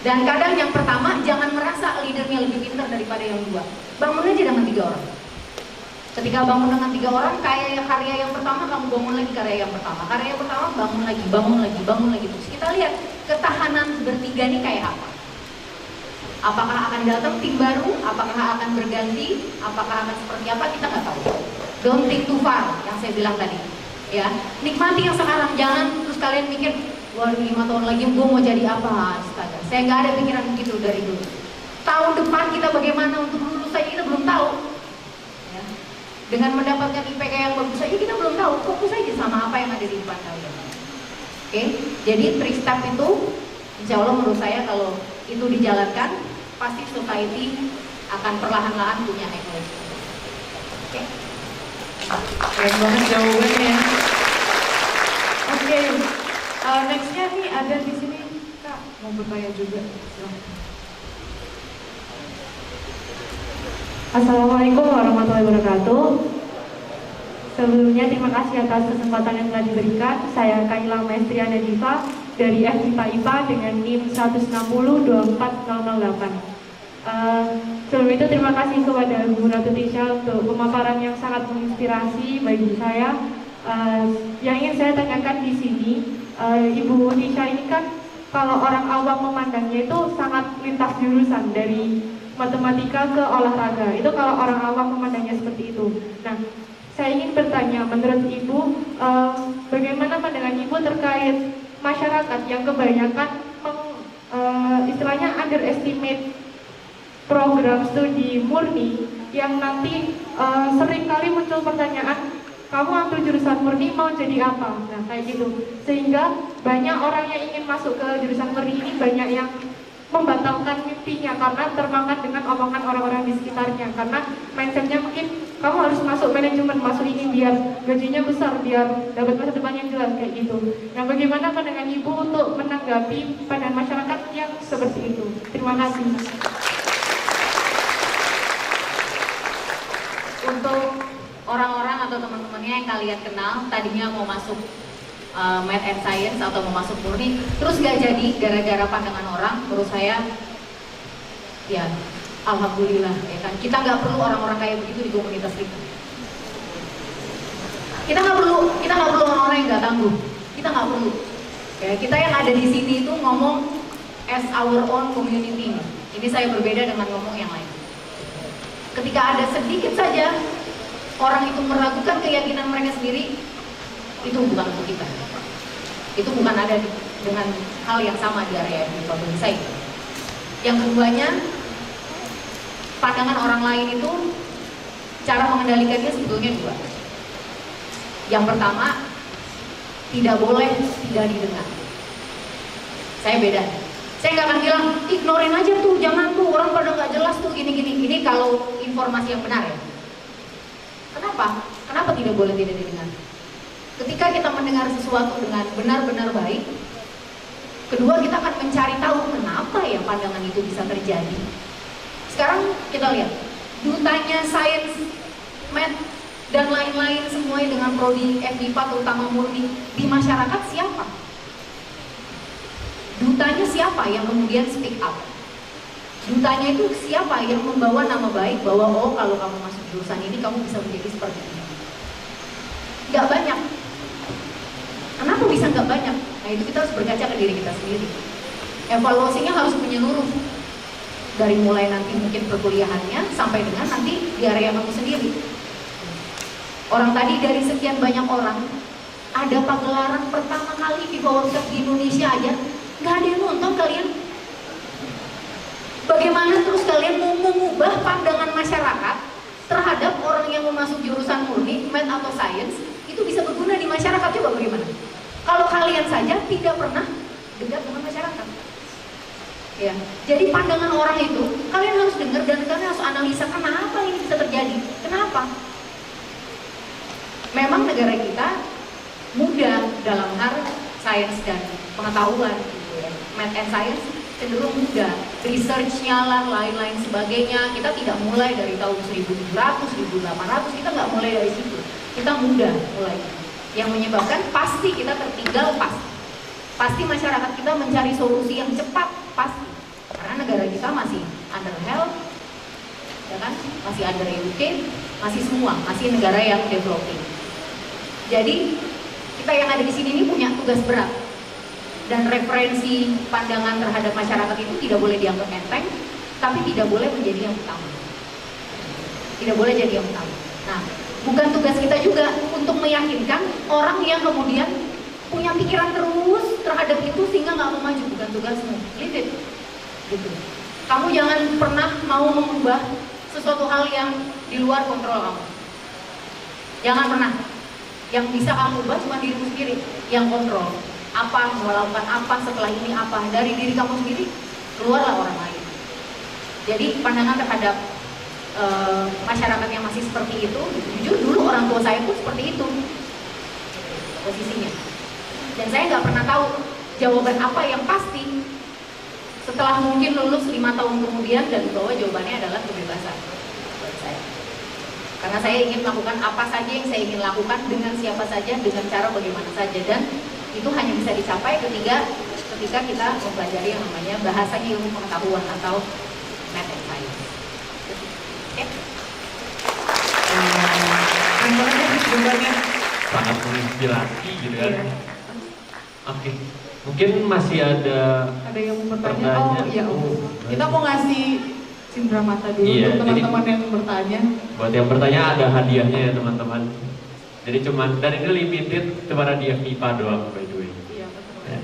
Dan kadang yang pertama, jangan merasa leadernya lebih pintar daripada yang 2. Bangun aja dengan 3 orang. Ketika bangun dengan 3 orang, karya yang pertama kamu bangun lagi karya yang pertama bangun lagi. Terus kita lihat ketahanan bertiga ini kayak apa? Apakah akan datang tim baru? Apakah akan berganti? Apakah akan seperti apa? Kita nggak tahu. Don't think too far, yang saya bilang tadi. Ya, nikmati yang sekarang. Jangan terus kalian mikir, waduh 5 tahun lagi gue mau jadi apa? Astaga, saya nggak ada pikiran begitu dari dulu. Tahun depan kita bagaimana untuk lulus saja kita belum tahu. Ya. Dengan mendapatkan IPK yang bagus saja kita belum tahu. Fokus aja sama apa yang ada di depan kalian. Oke, jadi 3 step itu, insya Allah menurut saya kalau itu dijalankan, pasti society akan perlahan-lahan punya ekologi. Oke. Keren banget jawabannya. Oke, nextnya nih ada di sini Kak mau bertanya juga. Assalamualaikum warahmatullahi wabarakatuh. Sebelumnya terima kasih atas kesempatan yang telah diberikan. Saya Kaila Maestriana Diva dari FIPA IPA dengan NIM 160-24008. Sebelum itu terima kasih kepada Bu Ratu Tisha untuk pemaparan yang sangat menginspirasi bagi saya. Yang ingin saya tanyakan di sini, Ibu Tisha ini kan kalau orang awam memandangnya itu sangat lintas jurusan dari matematika ke olahraga. Itu kalau orang awam memandangnya seperti itu. Nah, saya ingin bertanya, menurut Ibu, bagaimana pandangan Ibu terkait masyarakat yang kebanyakan istilahnya underestimate program studi murni yang nanti sering kali muncul pertanyaan, kamu ambil jurusan murni mau jadi apa? Nah, kayak gitu. Sehingga banyak orang yang ingin masuk ke jurusan murni ini banyak yang membatalkan mimpinya karena termakan dengan omongan orang-orang di sekitarnya, karena mindsetnya mungkin kamu harus masuk manajemen, masuk ini biar gajinya besar, biar dapat masa depan yang jelas, kayak gitu. Nah, bagaimana pandangan Ibu untuk menanggapi pandangan masyarakat yang seperti itu? Terima kasih. Untuk orang-orang atau teman-temannya yang kalian kenal tadinya mau masuk Math and Science atau mau masuk murni terus gak jadi gara-gara pandangan orang, menurut saya ya alhamdulillah ya kan, kita nggak perlu orang-orang kayak begitu di komunitas kita. Kita nggak perlu orang-orang yang nggak tangguh, kita nggak perlu ya. Kita yang ada di sini itu ngomong as our own community. Ini saya berbeda dengan ngomong yang lain. Ketika ada sedikit saja orang itu meragukan keyakinan mereka sendiri, itu bukan untuk kita. Itu bukan ada dengan hal yang sama di area di bagi saya. Yang keduanya, pandangan orang lain itu cara mengendalikannya sebetulnya dua. Yang pertama, tidak boleh tidak didengar. Saya beda. Saya nggak akan bilang ignorin aja tuh, jangan tuh, orang pada nggak jelas tuh gini-gini. Ini kalau informasi yang benar ya. Kenapa? Kenapa tidak boleh tidak didengar? Ketika kita mendengar sesuatu dengan benar-benar baik, kedua kita akan mencari tahu kenapa ya pandangan itu bisa terjadi. Sekarang kita lihat, dutanya sains, math, dan lain-lain semuanya dengan prodi FIPA terutama murni di masyarakat siapa? Dutanya siapa yang kemudian speak up? Dutanya itu siapa yang membawa nama baik bahwa oh kalau kamu masuk jurusan ini kamu bisa menjadi seperti ini? Gak banyak. Kenapa bisa nggak banyak? Nah itu kita harus berkaca ke diri kita sendiri. Evaluasinya harus menyeluruh dari mulai nanti mungkin perkuliahannya sampai dengan nanti di area kamu sendiri. Orang tadi dari sekian banyak orang ada pagelaran pertama kali FIFA World Cup di Indonesia aja nggak ada yang nonton kalian. Bagaimana terus kalian mau mengubah pandangan masyarakat terhadap orang yang mau masuk jurusan murni, math atau science itu bisa berguna di masyarakat? Coba bagaimana? Kalau kalian saja tidak pernah dekat dengan masyarakat, ya. Jadi pandangan orang itu kalian harus dengar dan kalian harus analisa kenapa ini bisa terjadi, kenapa? Memang negara kita muda dalam hal sains dan pengetahuan, gitu ya. Math and science cenderung muda, researchnya lah, lain-lain sebagainya. Kita tidak mulai dari tahun 1700, 1800, kita nggak mulai dari situ. Kita muda mulai. Yang menyebabkan pasti kita tertinggal, pasti masyarakat kita mencari solusi yang cepat, pasti. Karena negara kita masih under health, ya kan? Masih under educate, masih semua, masih negara yang developing. Jadi kita yang ada di sini ini punya tugas berat, dan referensi pandangan terhadap masyarakat itu tidak boleh dianggap enteng, tapi tidak boleh menjadi yang utama. Tidak boleh jadi yang utama. Nah, bukan tugas kita juga untuk meyakinkan orang yang kemudian punya pikiran terus terhadap itu sehingga nggak mau maju. Bukan tugasmu, leave it. Gitu. Kamu jangan pernah mau mengubah sesuatu hal yang di luar kontrol kamu. Jangan pernah. Yang bisa kamu ubah cuma dirimu sendiri, yang kontrol. Apa, mau lakukan apa, setelah ini apa. Dari diri kamu sendiri, keluarlah orang lain. Jadi pandangan terhadap masyarakat yang masih seperti itu, jujur dulu orang tua saya pun seperti itu posisinya. Dan saya nggak pernah tahu jawaban apa yang pasti setelah mungkin lulus 5 tahun kemudian, dan bahwa jawabannya adalah kebebasan buat saya. Karena saya ingin melakukan apa saja yang saya ingin lakukan, dengan siapa saja, dengan cara bagaimana saja, dan itu hanya bisa dicapai ketika kita mempelajari yang namanya bahasanya ilmu pengetahuan atau math and science. Sangat menginspirasi gitu kan. Oke. Mungkin masih ada yang mau bertanya? Oh iya, kita mau ngasih cindera mata dulu untuk teman-teman yang bertanya. Buat yang bertanya ada hadiahnya ya teman-teman. Jadi dan ini limited kepada di FIPA doang by the way. Iya, betul. Ya.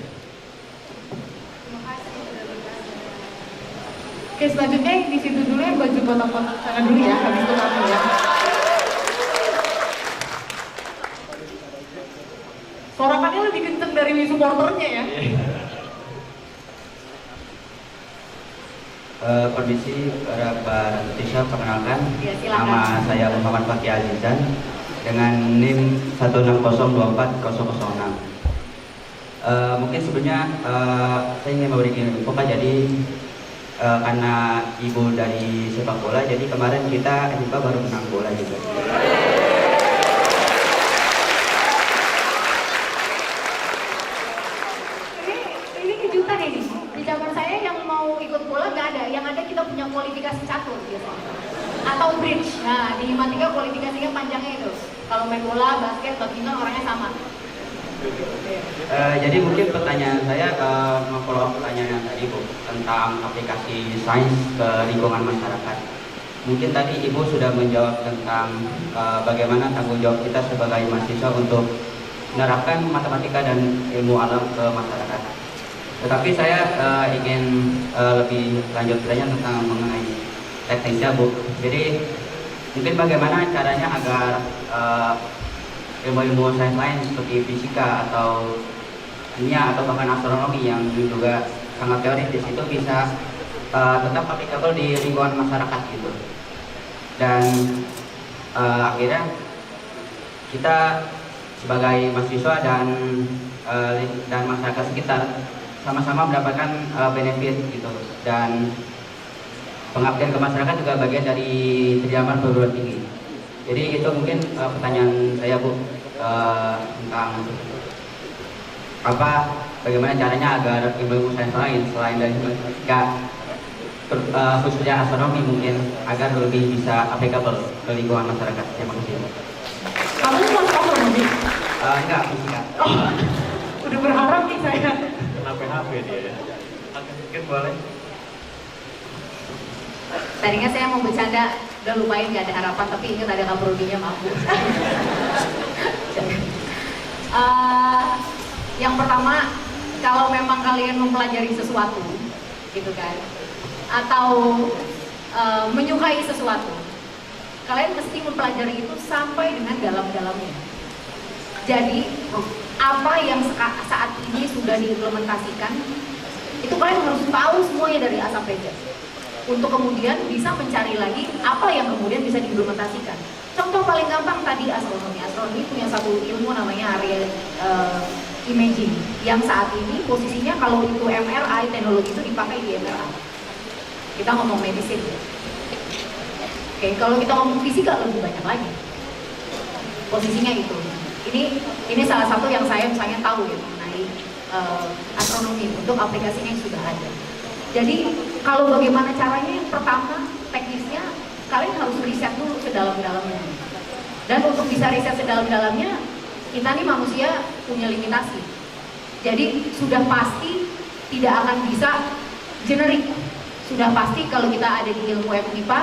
Oke, selanjutnya di situ dulu yang baju kotak-kotak sana dulu ya, habis itu kamu ya. Sorakannya lebih kenceng dari supporternya ya. Kondisi para Tisha, perkenalkan, Ya, silakan. nama saya Muhammad Fakih Azizan dengan NIM 160240006. Mungkin sebelumnya saya ingin memberikan info Pak, jadi karena ibu dari sepak bola, jadi kemarin kita FIPA baru menang bola juga. Ini kejutan ini. Di zaman saya yang mau ikut bola nggak ada, yang ada kita punya kualifikasi catur biasanya. Atau bridge. Nah, di Himatika kualifikasinya panjangnya itu. Kalau main bola, basket, badminton orangnya sama. Jadi mungkin pertanyaan saya memfollow pertanyaan yang tadi Bu tentang aplikasi sains ke lingkungan masyarakat. Mungkin tadi Ibu sudah menjawab tentang bagaimana tanggung jawab kita sebagai mahasiswa untuk menerapkan matematika dan ilmu alam ke masyarakat. Tetapi saya ingin lebih lanjut bertanya tentang mengenai teknisnya Bu. Jadi mungkin bagaimana caranya agar ilmu-ilmu sains lain seperti fisika atau kimia atau bahkan astronomi yang juga sangat teoritis itu bisa tetap applicable di lingkungan masyarakat gitu. Dan akhirnya kita sebagai mahasiswa dan masyarakat sekitar sama-sama mendapatkan benefit gitu, dan pengabdian ke masyarakat juga bagian dari pendidikan perguruan tinggi. Jadi itu mungkin pertanyaan saya Bu tentang bagaimana caranya agar ilmu sains lain selain dari matematika, khususnya astronomi mungkin agar lebih bisa applicable ke lingkungan masyarakat. Terima kasih. Kamu masuk astronomi? Enggak, fisika. Oh, udah berharap nih saya. Kena PHP dia ya. Oke, mungkin boleh. Tadinya saya mau bercanda, udah lupain gak ada harapan, tapi ingat ada kaprodinya, maaf Bu. Yang pertama, kalau memang kalian mempelajari sesuatu, gitu kan, atau menyukai sesuatu, kalian mesti mempelajari itu sampai dengan dalam-dalamnya. Jadi, apa yang saat ini sudah diimplementasikan, itu kalian harus tahu semuanya dari A sampai Z. Untuk kemudian bisa mencari lagi apa yang kemudian bisa diimplementasikan. Contoh paling gampang tadi astronomi. Astronomi punya satu ilmu namanya area imaging, yang saat ini posisinya kalau itu MRI, teknologi itu dipakai di MRI. Kita ngomong medicine. Oke, kalau kita ngomong fisika lebih banyak lagi. Posisinya itu. Ini salah satu yang saya misalnya tahu ya mengenai astronomi untuk aplikasinya yang sudah ada. Jadi kalau bagaimana caranya, yang pertama teknisnya kalian harus riset dulu sedalam-dalamnya. Dan untuk bisa riset sedalam-dalamnya, kita nih manusia punya limitasi. Jadi sudah pasti tidak akan bisa generik. Sudah pasti kalau kita ada di ilmu FMIPA,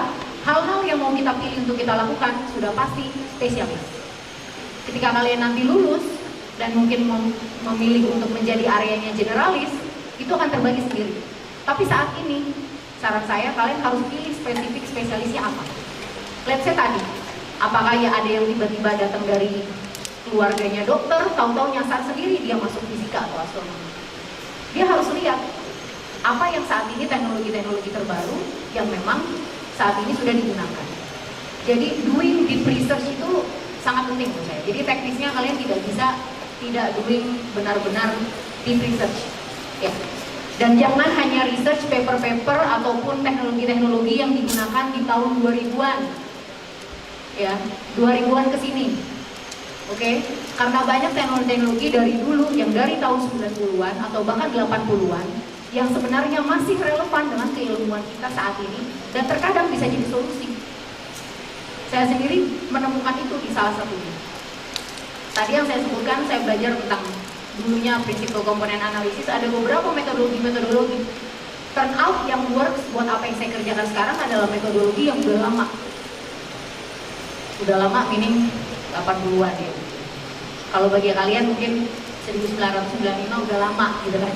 hal-hal yang mau kita pilih untuk kita lakukan sudah pasti spesialis. Ketika kalian nanti lulus dan mungkin memilih untuk menjadi areanya generalis, itu akan terbagi sendiri. Tapi saat ini, saran saya kalian harus pilih spesifik spesialisnya apa. Let's say tadi, apakah ya ada yang tiba-tiba datang dari keluarganya dokter, tahu-tahu nyasar sendiri dia masuk fisika atau astronomi. Dia harus lihat apa yang saat ini teknologi-teknologi terbaru yang memang saat ini sudah digunakan. Jadi doing deep research itu sangat penting menurut saya. Jadi teknisnya kalian tidak bisa tidak doing benar-benar deep research. Ya. Dan jangan hanya research paper-paper ataupun teknologi-teknologi yang digunakan di tahun 2000-an. Ya, 2000-an ke sini. Oke, karena banyak teknologi-teknologi dari dulu yang dari tahun 90-an atau bahkan 80-an yang sebenarnya masih relevan dengan keilmuan kita saat ini dan terkadang bisa jadi solusi. Saya sendiri menemukan itu di salah satunya. Tadi yang saya sebutkan, saya belajar tentang dulunya prinsip komponen analisis, ada beberapa metodologi. Turn out yang works buat apa yang saya kerjakan sekarang adalah metodologi yang udah lama. Udah lama, meaning 80-an ya. Kalau bagi kalian mungkin 1995 udah lama gitu kan.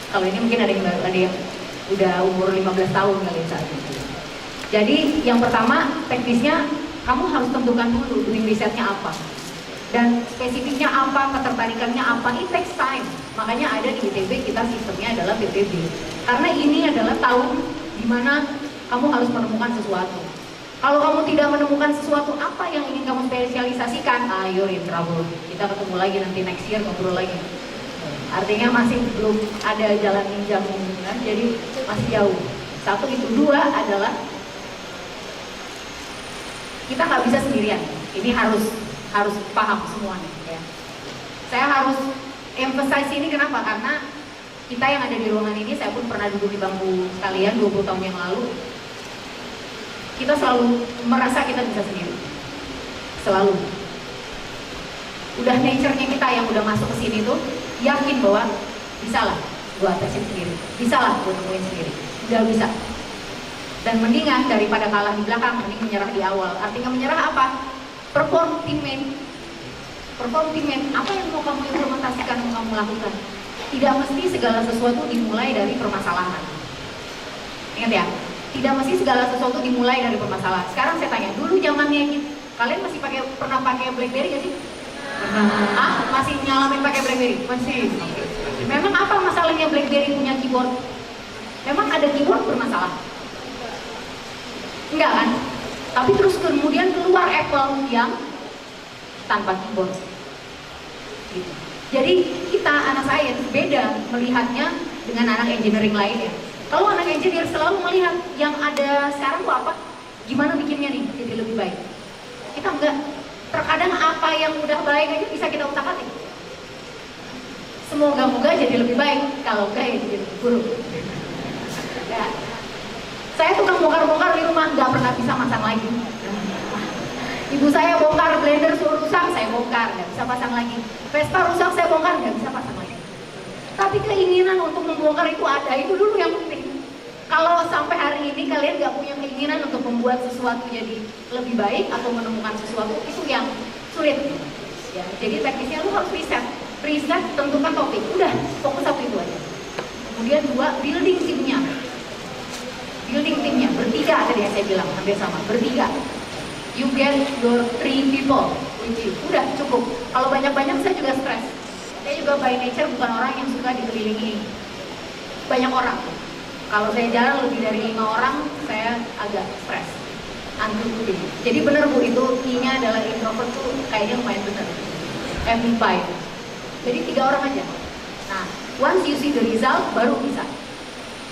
Kalau ini mungkin ada yang udah umur 15 tahun kali saat itu. Jadi yang pertama teknisnya kamu harus tentukan dulu doing risetnya apa. Dan spesifiknya apa, ketertarikannya apa, it takes time. Makanya ada di ITB kita sistemnya adalah PPB. Karena ini adalah tahun dimana kamu harus menemukan sesuatu. Kalau kamu tidak menemukan sesuatu apa yang ingin kamu spesialisasikan, ayo in trouble. Kita ketemu lagi nanti next year ngobrol lagi. Artinya masih belum ada jalan ninja kan? Jadi masih jauh. Satu itu, dua adalah kita nggak bisa sendirian. Ini harus paham semuanya. Ya. Saya harus emphasize ini kenapa? Karena kita yang ada di ruangan ini, saya pun pernah duduk di bangku kalian 20 tahun yang lalu. Kita selalu merasa kita bisa sendiri, selalu. Udah nature-nya kita yang udah masuk ke sini tuh yakin bahwa bisa lah buat atasin sendiri, bisa lah buat nemuin sendiri, udah bisa. Dan mendingan daripada kalah di belakang, mending menyerah di awal. Artinya menyerah apa? Perform team apa yang mau kamu implementasikan, mau kamu lakukan. Tidak mesti segala sesuatu dimulai dari permasalahan. Ingat ya, tidak mesti segala sesuatu dimulai dari permasalahan. Sekarang saya tanya, dulu zamannya gitu, kalian masih pernah pakai BlackBerry gak sih? Masih nyalamin pakai BlackBerry? Masih. Memang apa masalahnya BlackBerry punya keyboard? Memang ada keyboard bermasalah? Enggak kan? Tapi terus kemudian keluar Apple yang tanpa keyboard. Gitu. Jadi kita anak sains beda melihatnya dengan anak engineering lainnya. Kalau anak engineer selalu melihat yang ada sekarang tuh apa? Gimana bikinnya nih jadi lebih baik? Kita enggak. Terkadang apa yang udah baik aja bisa kita utak-atik. Semoga-moga jadi lebih baik. Kalau enggak ya jadi lebih buruk. Ya. Saya tukang bongkar-bongkar di rumah, nggak pernah bisa masang lagi. Ibu saya bongkar blender suruh rusak, saya bongkar, nggak bisa pasang lagi. Vespa rusak, saya bongkar, nggak bisa pasang lagi. Tapi keinginan untuk membongkar itu ada, itu dulu yang penting. Kalau sampai hari ini kalian nggak punya keinginan untuk membuat sesuatu jadi lebih baik atau menemukan sesuatu, itu yang sulit. Ya, jadi teknisnya lu harus riset, tentukan topik, udah fokus satu itu aja. Kemudian dua, building timnya. Building timnya, bertiga tadi yang saya bilang, hampir sama, bertiga. You get your 3 people with you, udah cukup. Kalau banyak-banyak saya juga stres. Saya juga by nature bukan orang yang suka dikelilingi banyak orang. Kalau saya jalan lebih dari 5 orang, saya agak stres. Anti. Jadi bener Bu, itu I-nya adalah introvert tuh kayaknya lumayan bener. MB5. Jadi 3 orang aja. Nah, once you see the result, baru bisa.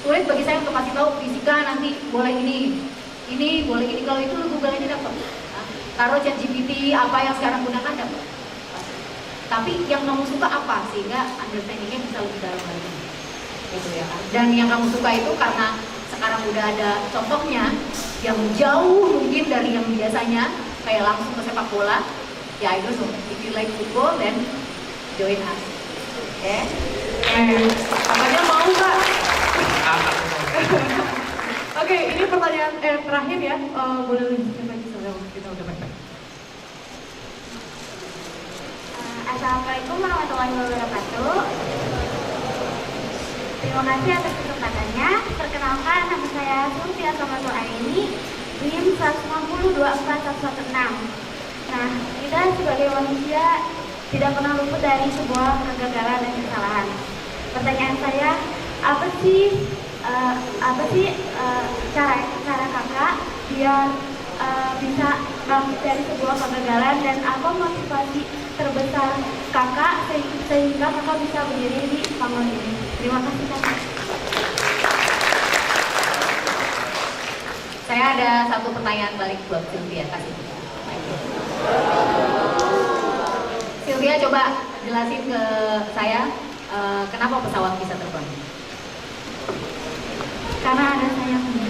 Sulit bagi saya untuk kasih tahu fisika nanti boleh ini boleh ini, kalau itu lu Google aja dapat. Taruh ChatGPT apa yang sekarang gunakan dapat. Tapi yang kamu suka apa sehingga understandingnya bisa lebih dalam lagi, gitu ya kan? Dan yang kamu suka itu karena sekarang udah ada contohnya yang jauh mungkin dari yang biasanya kayak langsung ke sepak bola. Ya itu so, if you like football then join us. Oke? Apanya mau Kak? Oke, ini pertanyaan terakhir ya. Boleh lanjutkan lagi soalnya kita udah mepet. Assalamualaikum warahmatullahi wabarakatuh. Terima kasih atas kesempatannya. Perkenalkan, nama saya Sulfia Somato Aini, NIM 1502416. Nah, kita sebagai manusia tidak pernah luput dari sebuah kegagalan dan kesalahan. Pertanyaan saya, apa sih cara kakak biar bisa bangkit dari sebuah kegagalan, dan apa motivasi terbesar kakak sehingga kakak bisa berdiri di panggung ini? Terima kasih kakak. Saya ada satu pertanyaan balik buat Sylvia, kasih. Sylvia coba jelasin ke saya kenapa pesawat bisa terbang? Karena ada sayapnya.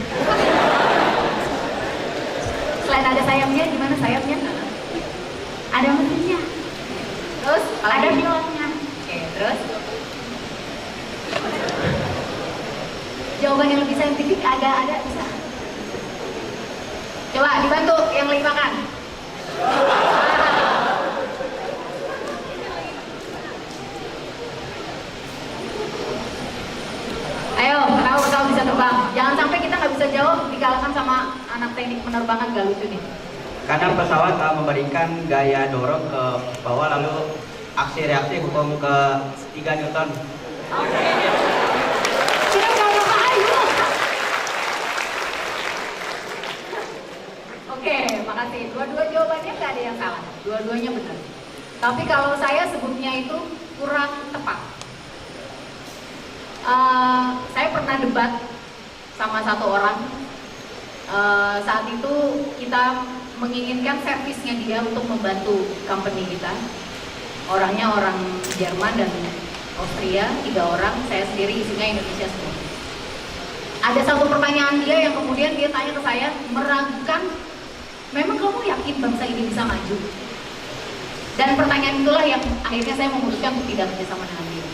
Selain ada sayapnya, gimana sayapnya? Ada mesinnya. Terus? Ada pilotnya. Oke, terus? Jawaban yang lebih saintifik ada bisa. Coba dibantu yang lagi makan. Ayo, kenapa pesawat bisa terbang? Jangan sampai kita nggak bisa jawab dikalahkan sama anak teknik penerbangan, gak lucu nih. Karena pesawat memberikan gaya dorong ke bawah, lalu aksi reaksi hukum ke 3 Newton. Oke, makasih. Dua-dua jawabannya nggak ada yang salah. Dua-duanya benar. Tapi kalau saya sebutnya itu kurang tepat. Saya pernah debat sama satu orang. Saat itu kita menginginkan servisnya dia untuk membantu company kita. Orangnya orang Jerman dan Austria, 3 orang, saya sendiri, isinya Indonesia semua. Ada satu pertanyaan dia yang kemudian dia tanya ke saya, meragukan, memang kamu yakin bangsa ini bisa maju? Dan pertanyaan itulah yang akhirnya saya memutuskan untuk tidak kerjasama dengan dia.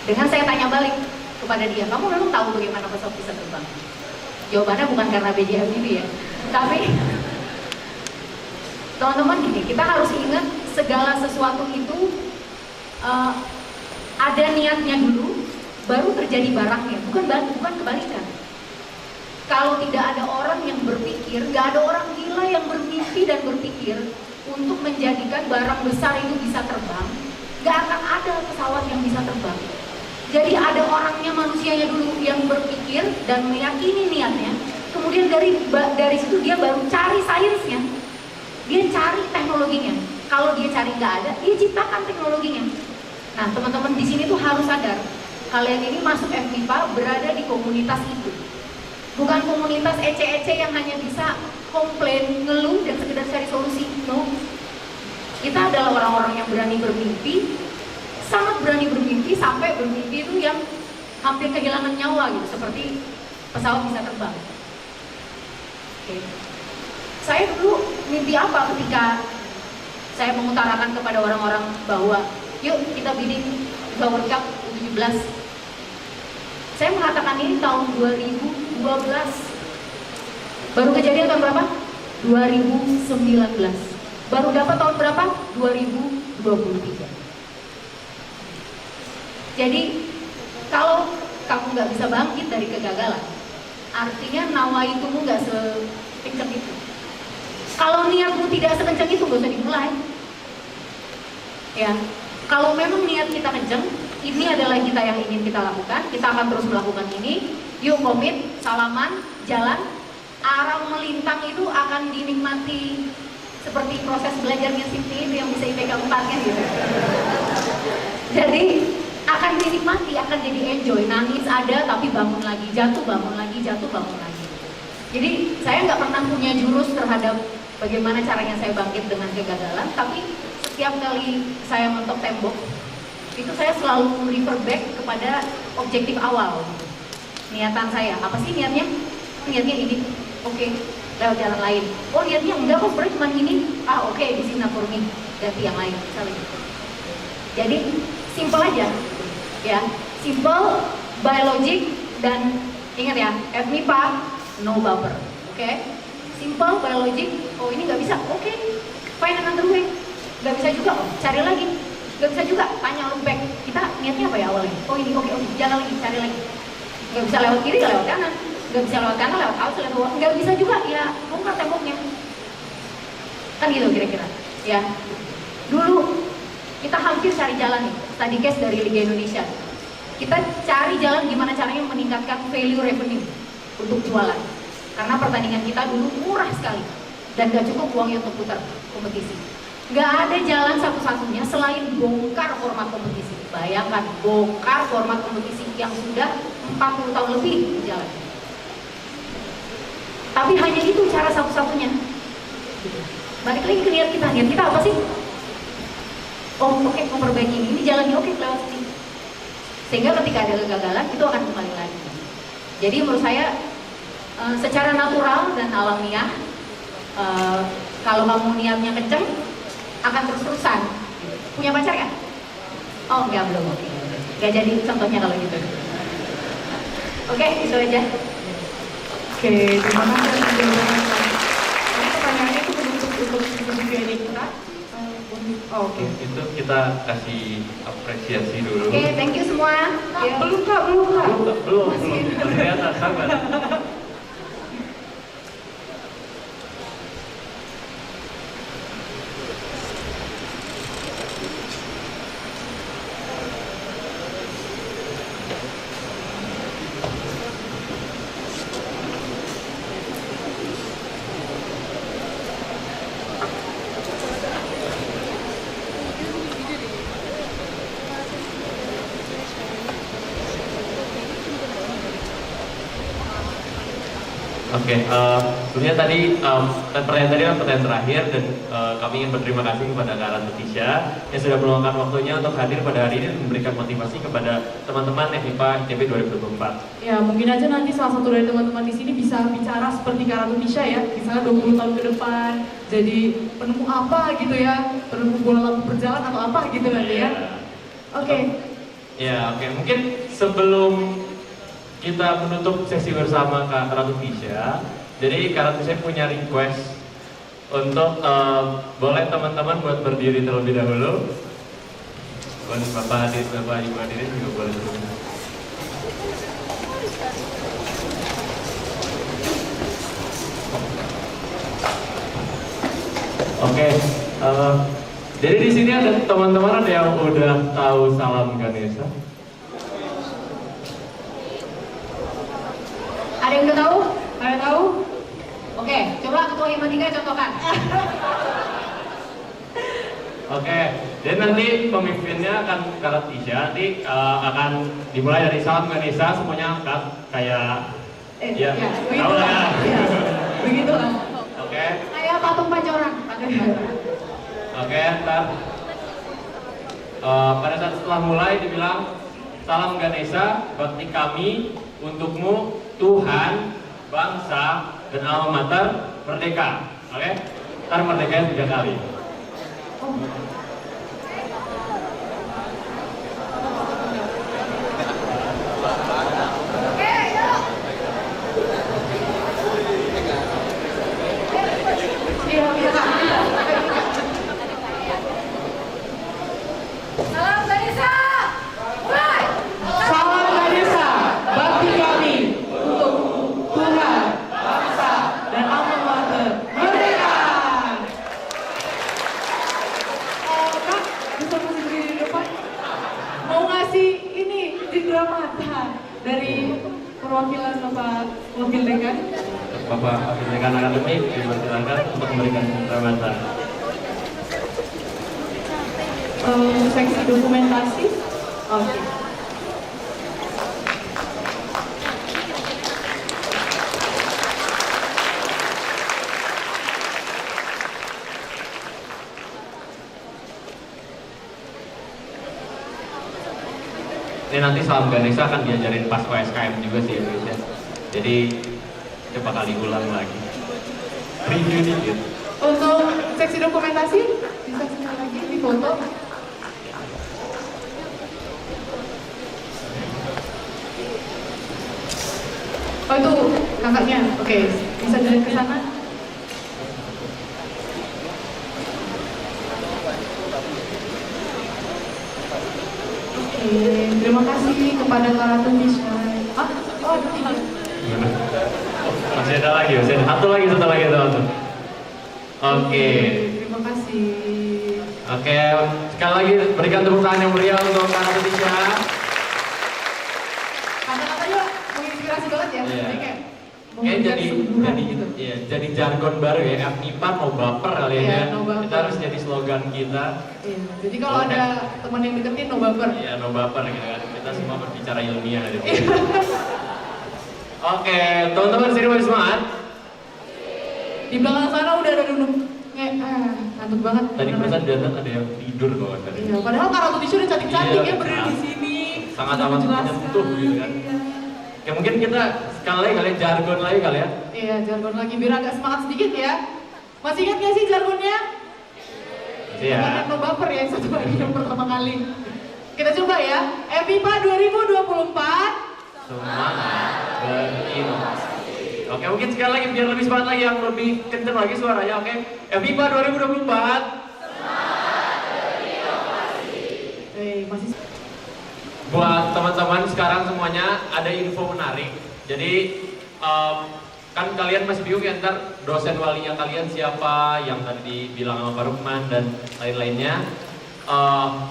Dengan saya tanya balik kepada dia, kamu memang tahu bagaimana pesawat bisa terbang? Jawabannya bukan karena BJM ini ya, tapi teman-teman gini, kita harus ingat segala sesuatu itu ada niatnya dulu, baru terjadi barangnya, bukan kebalikan. Kalau tidak ada orang yang berpikir, nggak ada orang gila yang bermimpi dan berpikir untuk menjadikan barang besar itu bisa terbang, nggak akan ada pesawat yang bisa terbang. Jadi ada orangnya, manusianya dulu yang berpikir dan meyakini niatnya, kemudian dari situ dia baru cari sainsnya, dia cari teknologinya. Kalau dia cari nggak ada, dia ciptakan teknologinya. Nah teman-teman di sini tuh harus sadar, kalian ini masuk FMIPA berada di komunitas itu, bukan komunitas ece-ece yang hanya bisa komplain, ngeluh dan sekedar cari solusi. No, kita adalah orang-orang yang berani bermimpi, sangat berani bermimpi, sampai bermimpi itu yang hampir kehilangan nyawa gitu, seperti pesawat bisa terbang. Oke. Saya dulu mimpi apa ketika saya mengutarakan kepada orang-orang bahwa yuk kita bidding World Cup U17. Saya mengatakan ini tahun 2012. Baru kejadian tahun berapa? 2019. Baru dapat tahun berapa? 2023. Jadi kalau kamu nggak bisa bangkit dari kegagalan, artinya nawaitumu nggak sekencang itu. Kalau niatmu tidak sekencang itu, nggak usah dimulai. Ya, kalau memang niat kita kencang, ini adalah kita yang ingin kita lakukan, kita akan terus melakukan ini. Yuk komit, salaman, jalan. Arang melintang itu akan dinikmati seperti proses belajarnya Siti itu yang bisa IPK 4 kan gitu. Jadi akan dinikmati, akan jadi enjoy. Nangis ada tapi bangun lagi, jatuh bangun lagi, jatuh bangun lagi. Jadi saya nggak pernah punya jurus terhadap bagaimana caranya saya bangkit dengan kegagalan, tapi setiap kali saya mentok tembok itu saya selalu refer back kepada objektif awal. niatan saya. Apa sih niatnya? Niatnya ini, oke, lewat jalan lain. Oh niatnya enggak kok, sebenarnya cuma ini. Oke, di sini for me, ganti yang lain. Misalnya gitu. Jadi simple aja, ya, simple, biologic, dan ingat ya, FMIPA, no baper, oke? Simple, biologic, oh ini nggak bisa, oke, find another way. Nggak bisa juga, cari lagi. Nggak bisa juga, tanya look back. Kita niatnya apa ya awalnya? Oh ini, oke, jalan lagi, cari lagi. Nggak bisa lewat kiri, nggak lewat kanan. Nggak bisa lewat kanan, lewat atas, lewat bawah. Nggak bisa juga, ya bongkar temboknya. Kan gitu kira-kira, ya. Dulu kita hampir cari jalan nih, study case dari Liga Indonesia. Kita cari jalan gimana caranya meningkatkan value revenue untuk jualan. Karena pertandingan kita dulu murah sekali dan gak cukup uangnya untuk putar kompetisi. Gak ada jalan satu-satunya selain bongkar format kompetisi. Bayangkan, bongkar format kompetisi yang sudah 40 tahun lebih berjalan. Tapi hanya itu cara satu-satunya. Balik lagi ke niat kita apa sih? Oh oke, memperbaiki ini jalannya oke, lewat sini. Sehingga ketika ada kegagalan itu akan kembali lagi. Jadi menurut saya secara natural dan alamiah, kalau kamu niatnya kenceng akan terus-terusan. Punya pacar ya? Oh enggak, belum, oke. Gak jadi contohnya kalau gitu. Oke, itu aja. Oke, terima kasih. Ini pertanyaannya itu untuk Q&A kita. Oke. Itu kita kasih apresiasi dulu. Oke, thank you semua. Belum kak. Belum. Ternyata sabar. Oke, sebenarnya tadi pertanyaan tadi adalah pertanyaan terakhir dan kami ingin berterima kasih kepada Kak Ratu Tisha yang sudah meluangkan waktunya untuk hadir pada hari ini dan memberikan motivasi kepada teman-teman FMIPA ITB 2024. Ya, mungkin aja nanti salah satu dari teman-teman di sini bisa bicara seperti Kak Ratu Tisha ya, misalnya 20 tahun ke depan jadi penemu apa gitu ya, penemu bola lampu berjalan atau apa gitu nanti ya. Oke. Ya, oke. Mungkin sebelum kita menutup sesi bersama Kak Ratu Tisha, jadi Kak Ratu Tisha punya request untuk boleh teman-teman buat berdiri terlebih dahulu. Bapak hadir, Bapak Ibu hadirin juga boleh berdiri. Oke, jadi di sini ada teman-teman ada yang udah tahu Salam Ganesha. Ada yang udah tahu? Ada tahu? Oke, coba Ketua Himatika contohkan. Oke, dan nanti pemimpinnya akan Kak Ratu Tisha, nanti akan dimulai dari Salam Ganesha, semuanya angkat kayak ya, tahu lah ya. Begitu lah. Oke. Kayak patung pancoran. Oke, ntar pada saat setelah mulai dibilang Salam Ganesha, bakti kami untukmu Tuhan, bangsa, dan alma mater merdeka. Oke? Ntar merdeka 3 kali. Salam Ganesha. Salam Ganesha, bakti kami untuk Tuhan, bangsa, dan alma mater merdeka. Kak, bisa masih berdiri di depan? Mau ngasih ini cindera mata dari perwakilan Bapak Wakil Dekan. Bapak Wakil Dekan Akademik dipersilakan untuk memberikan cindera mata. Seksi dokumentasi. Oke. Ya, nanti Salam Ganesha akan diajarin pas OSKM juga sih ya guys ya. Jadi coba kali ulang lagi. Review dikit. Untuk seksi dokumentasi, bisa sekali lagi di foto. Oh itu kakaknya, oke, bisa jalan ke sana. Oke, terima kasih kepada Karatu Tisha. Oh, Masih ada lagi, satu lagi teman-teman. Oke. Terima kasih. Oke, sekali lagi berikan tepuk tangan yang meriah untuk Karatu Tisha. Kata-katanya menginspirasi banget ya. Iya. Jadi kayak Kayak jadi jargon baru ya, FMIPA no baper kali Iya, ya. no baper. Kita harus jadi slogan kita. Iya, jadi kalau ada teman yang deketin no baper. Iya, no baper gitu kan. Kita semua berbicara ilmiah dari sini. Oke, teman-teman sini masih semangat? Di belakang sana udah ada duduk kayak ngantuk banget. Tadi perasaan datang ada yang tidur kok tadi. Iya, padahal Karatu Tisha udah cantik-cantik Iya, ya berdiri di sini. Sangat amat menyentuh gitu kan. Ya mungkin kita sekali lagi kali jargon lagi kali ya. Iya, jargon lagi biar agak semangat sedikit ya. Masih ingat gak sih jargonnya? Iya. Jangan no baper ya, satu lagi yang pertama kali. Kita coba ya. FMIPA 2024. Semangat berinovasi. Oke, mungkin sekali lagi biar lebih semangat lagi, yang lebih kenceng lagi suaranya. Oke, FMIPA 2024. Semangat berinovasi. Masih. Buat teman-teman sekarang semuanya ada info menarik. Jadi kan kalian masih bingung ya ntar dosen walinya kalian siapa, yang tadi dibilang sama Pak Rukman dan lain-lainnya.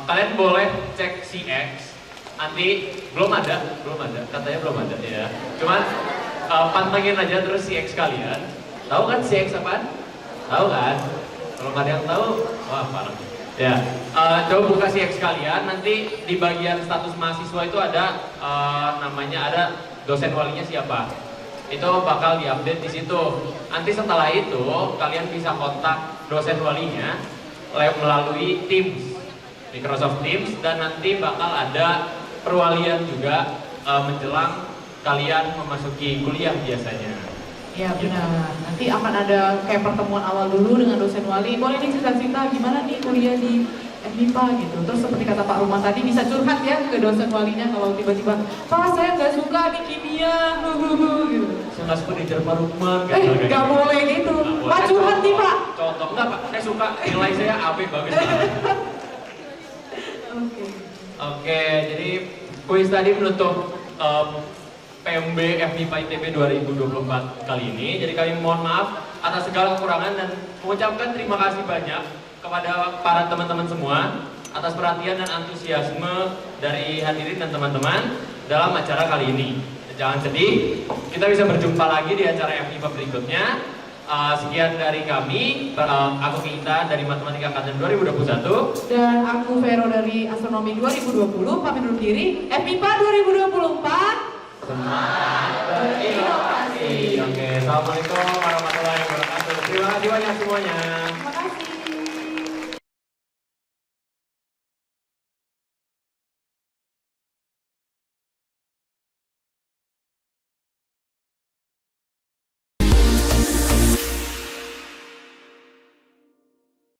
Kalian boleh cek CX. Nanti belum ada, katanya belum ada ya. Cuman pantengin aja terus CX kalian. Tahu kan CX apaan? Tahu kan? Kalau nggak ada yang tahu, wah parah. Ya, coba buka CX kalian, nanti di bagian status mahasiswa itu ada namanya, ada dosen walinya siapa. Itu bakal diupdate di situ. Nanti setelah itu kalian bisa kontak dosen walinya melalui Teams, Microsoft Teams, dan nanti bakal ada perwalian juga menjelang kalian memasuki kuliah biasanya. Ya benar, nanti akan ada kayak pertemuan awal dulu dengan dosen wali. Boleh nih cerita-cerita gimana nih kuliah di FMIPA gitu. Terus seperti kata Pak Rumah tadi, bisa curhat ya ke dosen walinya kalau tiba-tiba, Pak saya nggak suka di kimia, gitu. Saya nggak suka di Pak Rumah. Nggak boleh gitu. Pak curhat nih Pak. Contoh, enggak Pak, saya suka, nilai saya AB bagus banget. Oke, jadi kuis tadi menutup PMB FMIPA ITB 2024 kali ini. Jadi kami mohon maaf atas segala kekurangan dan mengucapkan terima kasih banyak kepada para teman-teman semua atas perhatian dan antusiasme dari hadirin dan teman-teman dalam acara kali ini. Jangan sedih, kita bisa berjumpa lagi di acara FMIPA berikutnya. Sekian dari kami, aku Kita dari Matematika Angkatan 2021 dan aku Vero dari Astronomi 2020, pamit undur diri. FMIPA 2024 semangat berinovasi. Oke, assalamualaikum warahmatullahi wabarakatuh. Terima kasih banyak semuanya.